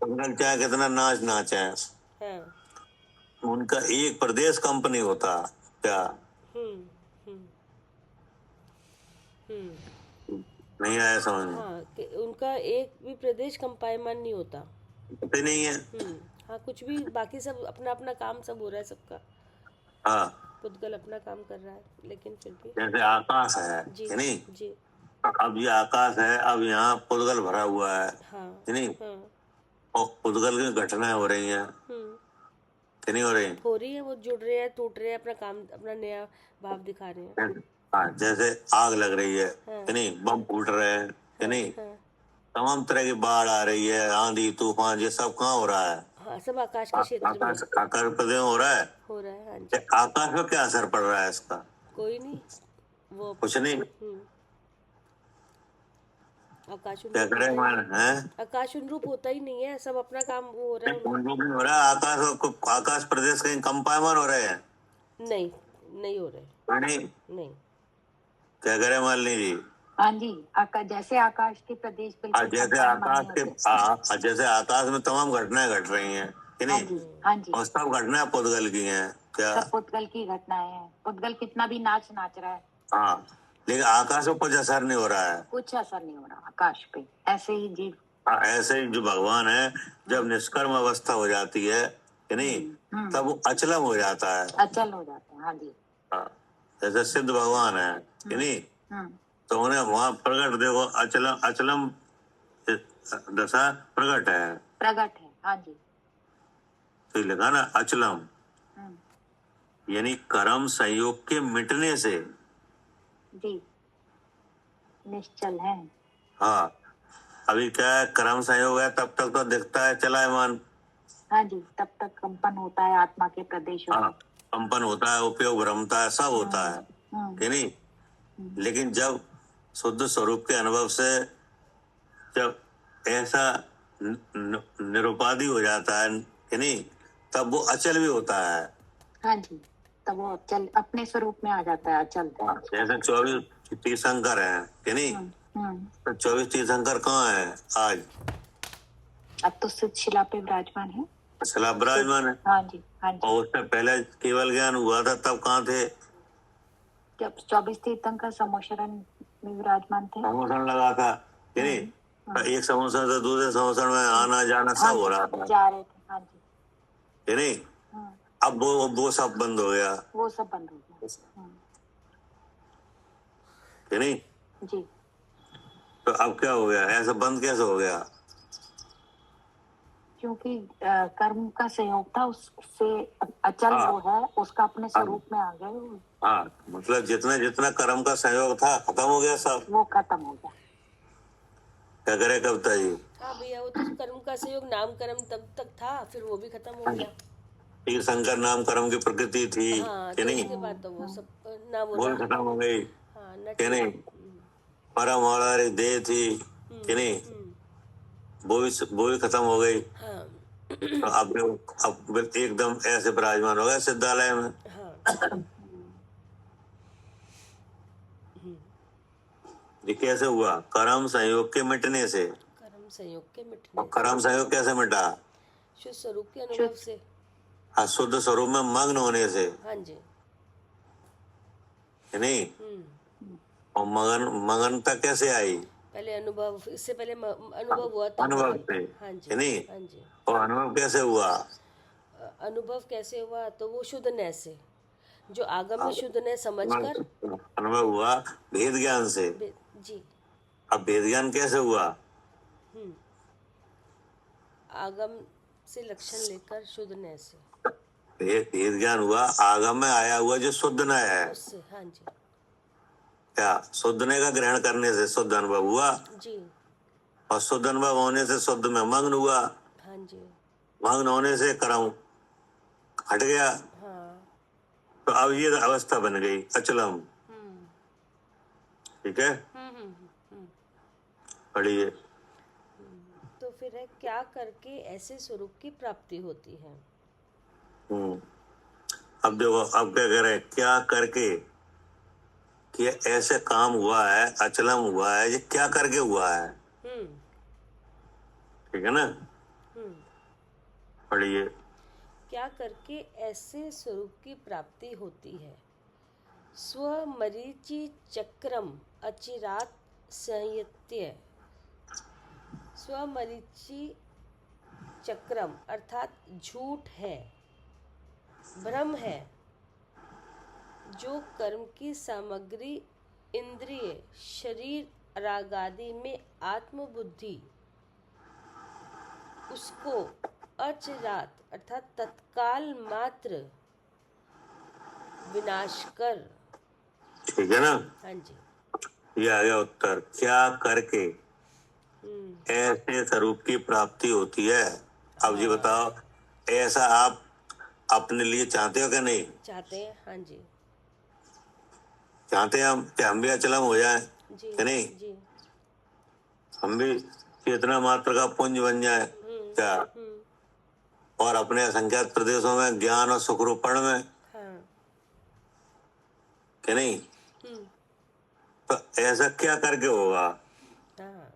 उनका चाहे कितना नाच नाचे, हाँ। उनका एक प्रदेश कंप नहीं होता। क्या, नहीं आया समझ में? हाँ, कि उनका एक भी प्रदेश कंपायमान नहीं होता। पता नहीं है। हाँ, कुछ भी, बाकी सब अपना अपना काम सब हो रहा है सबका। हाँ, पुद्गल अपना काम कर रहा है, लेकिन फिर भी। जैसे आकाश है जी कि नहीं, जी। अब ये आकाश है, अब यहाँ पुद्गल भरा हुआ है हाँ कि नहीं, हाँ। और पुद्गल की घटनाएं हो रही हैं कि नहीं हो रही? हो रही है, वो जुड़ रहे हैं, टूट रहे हैं, अपना काम, अपना नया भाव दिखा रहे हैं। हाँ, जैसे आग लग रही है कि नहीं, बम फूट रहे हैं कि नहीं, तमाम तरह की बाढ़ आ रही है, आंधी तूफान, ये सब कहाँ हो रहा है? हाँ, सब आकाश के क्षेत्र में आकाश, आकाश प्रदेश हो रहा है। हो रहा है। हाँ जी। आकाश में क्या असर पड़ रहा है इसका? कोई नहीं, वो कुछ नहीं। आकाश क्या करे हमारे हैं, आकाश अनुरूप होता ही नहीं है, सब अपना काम वो हो रहा है। नहीं हो रहा है। आकाश प्रदेश कहीं कंपायमान हो रहे हैं? नहीं, नहीं हो रहे। नहीं। नहीं। क्या करे मालिनी जी? हाँ जी, जैसे आकाश के प्रदेश बिल्कुल जैसे आकाश में तमाम घटनाएं घट रही हैं कि हाँ नहीं, जी, हाँ जी, और सब घटनाएं पुद्गल की हैं। क्या, सब पुद्गल की घटनाएं हैं। पुद्गल कितना भी नाच रहा है, हाँ, लेकिन आकाश में कुछ असर नहीं हो रहा है, कुछ असर नहीं हो रहा आकाश पे। ऐसे ही जीव, ऐसे ही जो भगवान है, जब निष्कर्म अवस्था हो जाती है कि नहीं, तब वो अचलम हो जाता है, अचल हो जाते हैं। हाँ जी, हाँ, जैसे सिद्ध भगवान है कि नहीं, तो उन्हें वहां प्रकट देखो, अचलम, अचलम दशा प्रकट है, प्रकट है। हाँ जी, तो लिखा ना अचलम, यानी कर्म संयोग के मिटने से जी निश्चल है। हाँ, अभी क्या है, कर्म संयोग है तब तक तो दिखता है चलायमान। हाँ जी, तब तक कंपन होता है आत्मा के प्रदेशों में। हाँ, कंपन होता है, उपयोग भ्रमता है, सब होता है कि नहीं, लेकिन जब शुद्ध स्वरूप के अनुभव से जब ऐसा निरुपाधि हो जाता है कि नहीं, तब वो अचल भी होता है। हाँ जी, तब वो अचल अपने स्वरूप में आ जाता है, अचल। जैसे 24 तीर्थंकर है कि नहीं, तो 24 तीर्थंकर कहाँ है आज? अब तो सिद्ध शिला पे विराजमान है। शिला विराजमान है। हाँ जी, हाँ जी। और उससे पहले केवल ज्ञान हुआ था, तब कहाँ थे? जब 24 तीर्थंकर समोशरण में विराजमान थे। समोसन लगा था कि नहीं, एक समोसन से दूसरे समोसन में आना जाना सब हो रहा था, जा रहे थे। हाँ जी, कि नहीं, अब वो सब बंद हो गया, वो सब बंद हो गया कि नहीं जी। तो अब क्या हो गया, ऐसा बंद कैसे हो गया? क्योंकि कर्म का संयोग था, उससे अचल वो है, उसका अपने स्वरूप में आ गए। हाँ, मतलब जितना जितना कर्म का संयोग था खत्म हो गया सब, वो खत्म हो गया। क्या करे कविता जी? हाँ भैया, वो तो कर्म का संयोग नाम कर्म तब तक था, फिर वो भी खत्म हो गया। तीर शंकर नाम कर्म की प्रकृति थी कि नहीं, उसके बाद तो वो सब ना वो खत्म हो गई कि नहीं, परम और देह थी कि नहीं, वो भी खत्म हो गई। तो अब एकदम ऐसे विराजमान हो गया सिद्धालय में। ये कैसे हुआ? कर्म संयोग के मिटने से। कर्म संयोग के मिटने। कर्म संयोग कैसे मिटा? शुद्ध स्वरूप के अनुभव से। हाँ, शुद्ध स्वरूप में मग्न होने से। हाँ जी, नहीं, और मगनता कैसे आई? पहले अनुभव, इससे पहले अनुभव हुआ था। अनुभव से। हाँ जी, नहीं, हाँ जी। और अनुभव कैसे हुआ? अनुभव कैसे हुआ, तो वो शुद्ध नय से, जो आगम में शुद्ध नय समझकर अनुभव हुआ भेद ज्ञान से। जी। अब वेद ज्ञान कैसे हुआ? आगम से लक्षण लेकर शुद्धने से, वेद ज्ञान हुआ आगम में आया हुआ जो शुद्धन है, उससे। हाँ जी। क्या शुद्धने का ग्रहण करने से शुद्ध अनुभव हुआ, जी। और शुद्ध अनुभव होने से शुद्ध में मग्न हुआ, हाँ जी। मग्न होने से कर्म हट गया। हाँ। तो अब ये अवस्था बन गई अचलम। ठीक है, पढ़िए। तो फिर है, क्या करके ऐसे स्वरूप की प्राप्ति होती है? अब देखो, अब क्या करे, क्या करके कि ऐसे काम हुआ है, अचलम हुआ है, ये क्या करके हुआ है? ठीक है ना, पढ़िए। क्या करके ऐसे स्वरूप की प्राप्ति होती है? स्वमरीचि चक्रम अचिरात संयत्य। स्वमरीचि चक्रम अर्थात झूठ है, भ्रम है, जो कर्म की सामग्री इंद्रिय, शरीर, रागादि में आत्मबुद्धि उसको अचिरात अर्थात तत्काल मात्र विनाश कर। ठीक है ना, हाँ जी। ये आ गया उत्तर। क्या करके ऐसे स्वरूप की प्राप्ति होती है? अब जी बताओ, ऐसा आप अपने लिए चाहते हो कि नहीं? चाहते हैं। हाँ जी। चाहते हैं हम कि हम भी अचलम हो जाए जी। कि नहीं? जी। हम भी चेतना मात्र का पुंज बन जाए क्या, और अपने असंख्यात प्रदेशों में ज्ञान और सुखरूपण में, हाँ। कि नहीं? तो ऐसा क्या करके होगा? हाँ।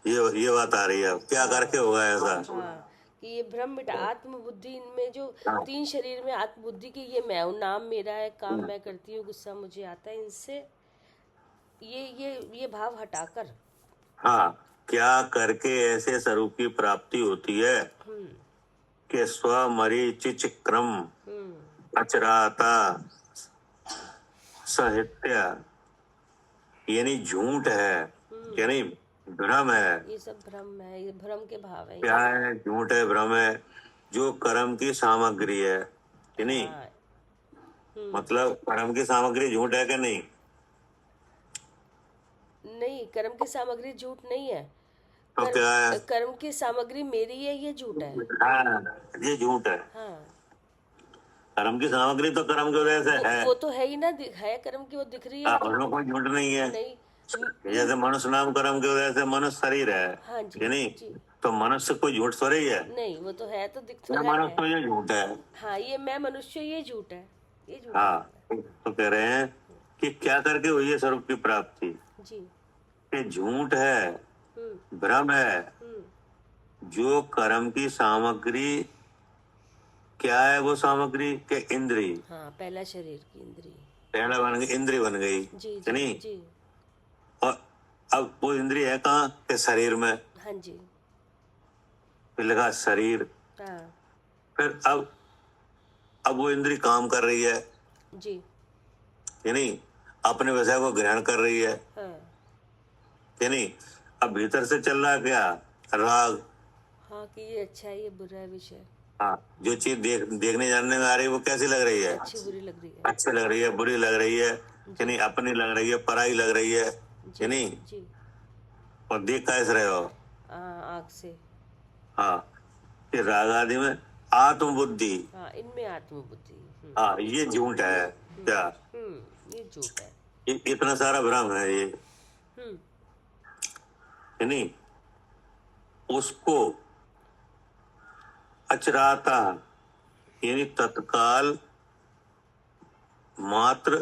ये बात आ रही है, क्या करके होगा ऐसा? हाँ, कि ये भ्रम मिटा, आत्मबुद्धि में जो तीन शरीर में आत्मबुद्धि की ये मैं हूँ, नाम मेरा है, काम मैं करती हूँ, गुस्सा मुझे आता है, इनसे ये भाव हटाकर। हाँ, क्या करके ऐसे स्वरूप की प्राप्ति होती है कि स्वमरीचिच क्रम अचराता साहित्य, यानी झूठ है, यानी भ्रम है। ये सब भ्रम है, ये भ्रम के भाव है। क्या है? झूठ है, भ्रम है, जो कर्म की सामग्री है कि नहीं? मतलब कर्म की सामग्री झूठ है कि नहीं? नहीं, कर्म की सामग्री झूठ नहीं है। तो क्या है? कर्म की सामग्री मेरी है, ये झूठ है। हाँ, ये झूठ है। हाँ, कर्म की सामग्री तो कर्म की वजह से है, वो तो है ही ना, है कर्म की, वो दिख रही है। उसमें कोई झूठ नहीं है। नहीं। जैसे मनुष्य नाम कर्म की वजह से मनुष्य शरीर है, हाँ जी। कि नहीं? जी। तो मनुष्य कोई झूठ थोड़ी ही है। नहीं, वो तो है, तो दिख तो ये रहा मनुष्य तो है। ये झूठ है। हाँ, ये मैं मनुष्य, ये झूठ है, ये झूठ हाँ, तो कह रहे हैं कि क्या करके हुई है स्वरूप की प्राप्ति? है। जी। कि झूठ है, भ्रम है, जो कर्म की सामग्री, क्या है वो सामग्री? के इंद्री। हाँ, पहला शरीर की इंद्री। पहला बन गई, इंद्री बन गई, जी। कि नहीं? जी। और अब वो इंद्री है कहाँ? के शरीर में। हाँ जी। फिर लगा शरीर। हाँ फिर अब वो इंद्री काम कर रही है, जी। कि नहीं? अपने विषय को ग्रहण कर रही है, हाँ। कि नहीं? अब भीतर से चल रहा क्या? राग। हाँ, कि ये अच्छा है, ये बुरा है विषय। हाँ, जो चीज देखने जानने में आ रही है वो कैसी लग रही है? अच्छी बुरी लग रही है। अच्छी लग रही है, बुरी लग रही है, कि नहीं? अपनी लग रही है, पराई लग रही है, कि नहीं? जी। और देख कैसे रहे हो? आँख से। हाँ, कि राग आदि में आत्मबुद्धि। हाँ, इनमें आत्मबुद्धि। हाँ, ये झूठ है क्या? ये झूठ है। इतना सारा भ्रम है ये, कि नहीं? उसको अचराता, यानी तत्काल मात्र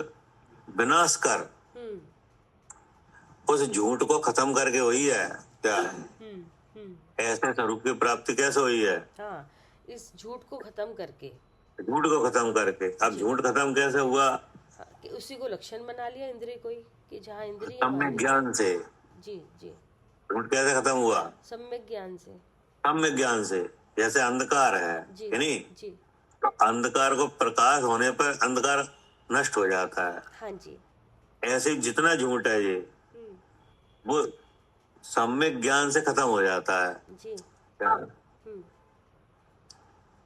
विनाश कर, उस झूठ को खत्म करके हुई है क्या? ऐसे स्वरूप की प्राप्ति कैसे हुई है? हाँ, इस झूठ को खत्म करके। झूठ को खत्म करके। अब झूठ खत्म कैसे हुआ? हाँ, कि उसी को लक्षण बना लिया इंद्रिय को ही, कि जहाँ इंद्रिय सम्यक ज्ञान से। जी। जी। झूठ कैसे खत्म हुआ? सम्यक ज्ञान से। सम्यक ज्ञान से। जैसे अंधकार है, जी। कि नहीं? जी। तो अंधकार को प्रकाश होने पर अंधकार नष्ट हो जाता है। हाँ जी। ऐसे जितना झूठ है ये, वो सम्यक ज्ञान से खत्म हो जाता है। जी। क्या?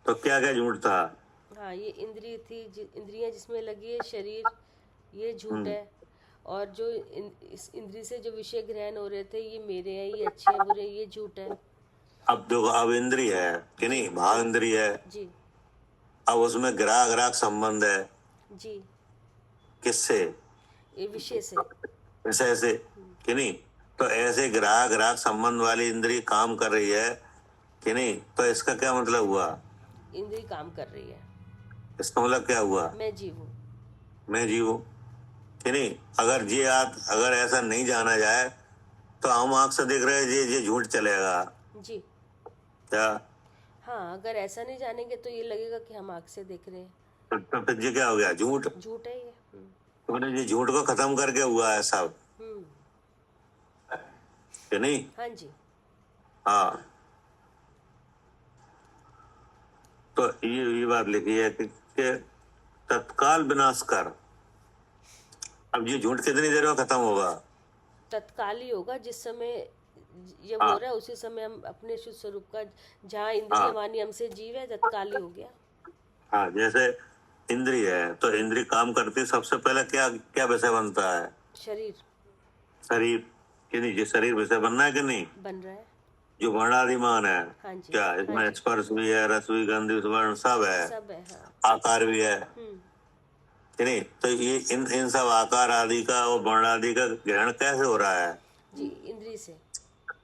तो क्या क्या झूठ था? हाँ, ये इंद्रिय थी, इंद्रियां जिसमें लगी है, शरीर, ये झूठ है। और जो इस इंद्रिय से जो विषय ग्रहण हो रहे थे, ये मेरे हैं, ये अच्छे हैं, बुरे हैं, ये झूठ है। अब देखो, अब इंद्रिय है कि नहीं, भाव इंद्रिय है। जी। अब उसमें ग्राहक ग्राहक संबंध है। जी। किससे? ये विषय से। विषय से कि नहीं। तो ऐसे ग्राहक ग्राहक संबंध वाली इंद्रिय काम कर रही है कि नहीं, तो इसका क्या मतलब हुआ? इंद्रिय काम कर रही है, इसका मतलब क्या हुआ? मैं जीव हूँ। मैं जीव हूँ कि नहीं। अगर ऐसा नहीं जाना जाए तो हम आंख से देख रहे हैं, ये झूठ चलेगा जी। क्या? हाँ, अगर ऐसा नहीं जानेंगे तो ये लगेगा कि हम आँख से देख रहे हैं। तो फिर ये क्या हो गया? झूठ। झूठ है ये। तुमने ये झूठ को खत्म करके हुआ है सब हम्म। कि नहीं। हाँ जी। हाँ, तो ये बात लिखी है कि तत्काल विनाश कर। अब ये झूठ कितनी देर में खत्म होगा? तत्काल ही होगा, जिस समय जब हाँ। हो रहा है उसी समय हम अपने शुद्ध स्वरूप का, जहाँ इंद्रिय वाणी हमसे जीव है, तत्काल ही हो गया। हाँ, जैसे इंद्रिय है तो इंद्रिय काम करती है, सबसे पहले क्या क्या विषय बनता है? शरीर शरीर कि नहीं। ये शरीर विषय बनना है कि नहीं? बन रहा है। जो वर्णादिमान है। हाँ जी। क्या हाँ इसमें जी। स्पर्श भी है, रस भी, गंध भी, वर्ण सब है, सब है। हाँ। आकार भी है कि नहीं। तो ये इन सब आकार आदि का और वर्ण आदि का ग्रहण कैसे हो रहा है? जी, इंद्रिय से।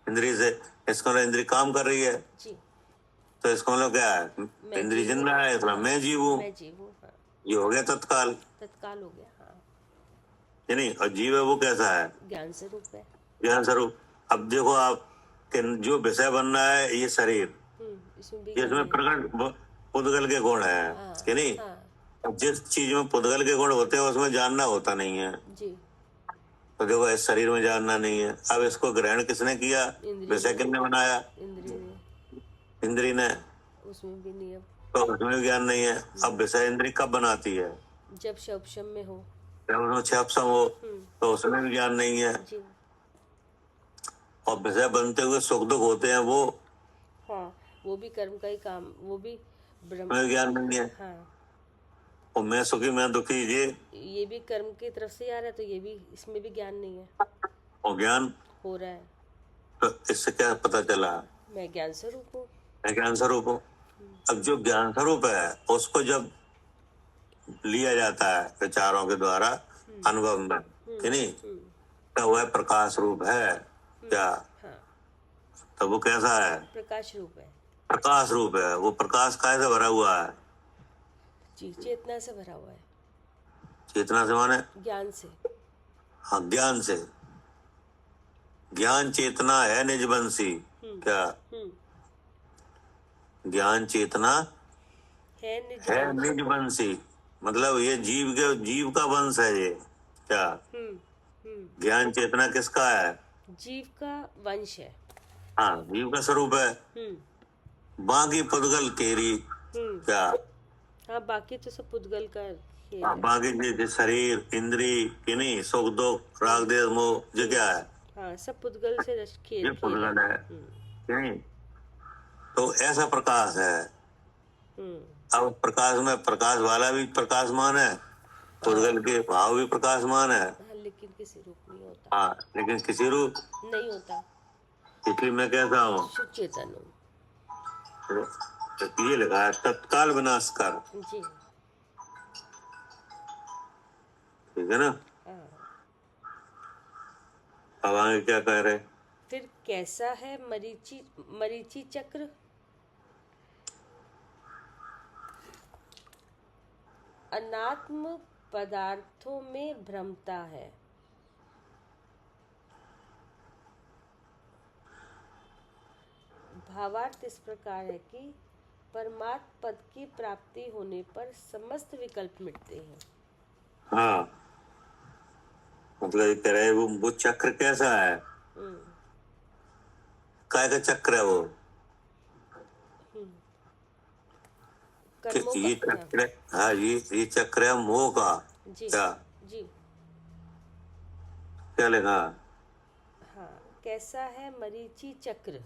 इंद्रिय से। इसका मतलब इंद्रिय काम कर रही है, जी। तो इसका मतलब क्या है? मैं इंद्रिय जीव हूँ। जिंदा है, इसलिए मैं जीव हूँ। मैं जीव हूँ। हाँ, ये हो गया तत्काल तत्काल हो गया। हाँ, कि नहीं। और जीव है वो कैसा है? ज्ञान स्वरूप है। ज्ञान स्वरूप। अब देखो आप कि जो विषय बन रहा है ये शरीर, इसमें भी ये इसमें प्रकट पुद्गल के गुण है कि नहीं। हाँ। अब जिस चीज में पुद्गल के गुण होते हैं उसमें जानना होता नहीं है। जी। तो देखो, इस शरीर में जानना नहीं है। अब इसको ग्रहण किसने किया? इंद्रिय विषय किसने बनाया? इंद्रिय ने। इंद्रिय ने। उसमें भी नियम। तो उसमें भी ज्ञान नहीं है। अब विषय इंद्रिय कब बनाती है? जब शब्द में हो। जब उसमें क्षपसम हो, तो उसमें भी ज्ञान नहीं है। जी। और विषय बनते हुए सुख दुख होते हैं, वो हाँ, वो भी कर्म का ही काम, वो भी ब्रह्म। में ज्ञान नहीं है। हाँ, और मैं सुखी मैं दुखी, ये भी कर्म की तरफ से आ रहा है, तो ये भी, इसमें भी ज्ञान नहीं है। और ज्ञान हो रहा है। तो इससे क्या पता चला? मैं ज्ञान स्वरूप हूँ। मैं ज्ञान स्वरूप हूँ। अब जो ज्ञान स्वरूप है उसको जब लिया जाता है विचारों के द्वारा अनुभव में कि नहीं, तो वह प्रकाश रूप है क्या? हाँ, तो वो कैसा है? प्रकाश रूप है। प्रकाश रूप है। वो प्रकाश कैसे भरा हुआ है? जी, चेतना से भरा हुआ है। चेतना से माने? ज्ञान से। हाँ, ज्ञान से। ज्ञान चेतना है निजबंसी क्या? ज्ञान चेतना है है निजबंसी, मतलब ये जीव का वंश है ये क्या? ज्ञान चेतना किसका है? जीव का वंश है। हाँ, जीव का स्वरूप है। बाकी पुद्गल तेरी क्या? हाँ, बाकी तो सब पुद्गल का खेल हाँ, है। बाकी जो शरीर इंद्री कि नहीं, सुख दुख राग देश मोह, ये क्या है? हाँ, सब पुद्गल से खेल ये पुद्गल है कि नहीं। तो ऐसा प्रकाश है। अब प्रकाश में प्रकाश वाला भी प्रकाशमान है, पुद्गल के भाव भी प्रकाशमान है। हाँ, लेकिन किसी रूप नहीं होता। हाँ, लेकिन किसी रूप नहीं होता। इसलिए मैं कहता हूँ शुद्ध चेतन हूँ। ये लिखा है तत्काल विनाश कर। जी। ठीक है ना। हाँ। अब आगे क्या कह रहे? फिर कैसा है मरीचि चक्र? अनात्म पदार्थों में भ्रमता है। भावार्थ इस प्रकार है कि परमात्म पद की प्राप्ति होने पर समस्त विकल्प मिटते हैं। हाँ, मतलब ये कह रहे वो चक्र कैसा है? काय का चक्र है वो? कि ये चक्र, हाँ, ये चक्र है मोह का। जी। क्या? जी। क्या लिखा? हाँ, कैसा है मरीचि चक्र?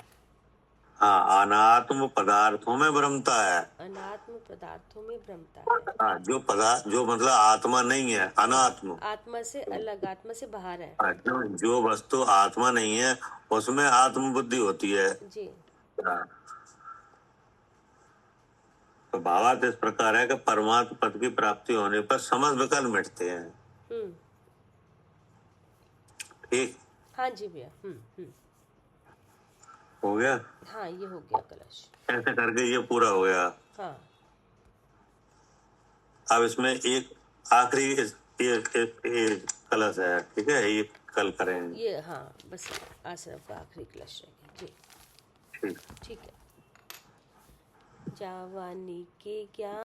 हाँ, अनात्म पदार्थों में भ्रमता है। अनात्म पदार्थों में भ्रमता है। हाँ, जो मतलब आत्मा नहीं है, अनात्म। आत्मा से अलग, आत्मा से बाहर है। हाँ, जो वस्तु आत्मा नहीं है उसमें आत्म बुद्धि होती है। जी। हाँ। तो भावार्थ इस प्रकार है कि परमात्म पद की प्राप्ति होने पर समस्त विकल्प मिटते हैं। ठीक। हाँ जी भैया। हो गया। हाँ, ये हो गया कलश। ऐसे करके ये पूरा हो गया। हाँ। अब इसमें एक आखिरी एक कलश है, ठीक है, ये कल करेंगे। ये हाँ, बस आश्रम का आखिरी कलश रहेगा जी। ठीक। ठीक है। जावानी के ज्ञान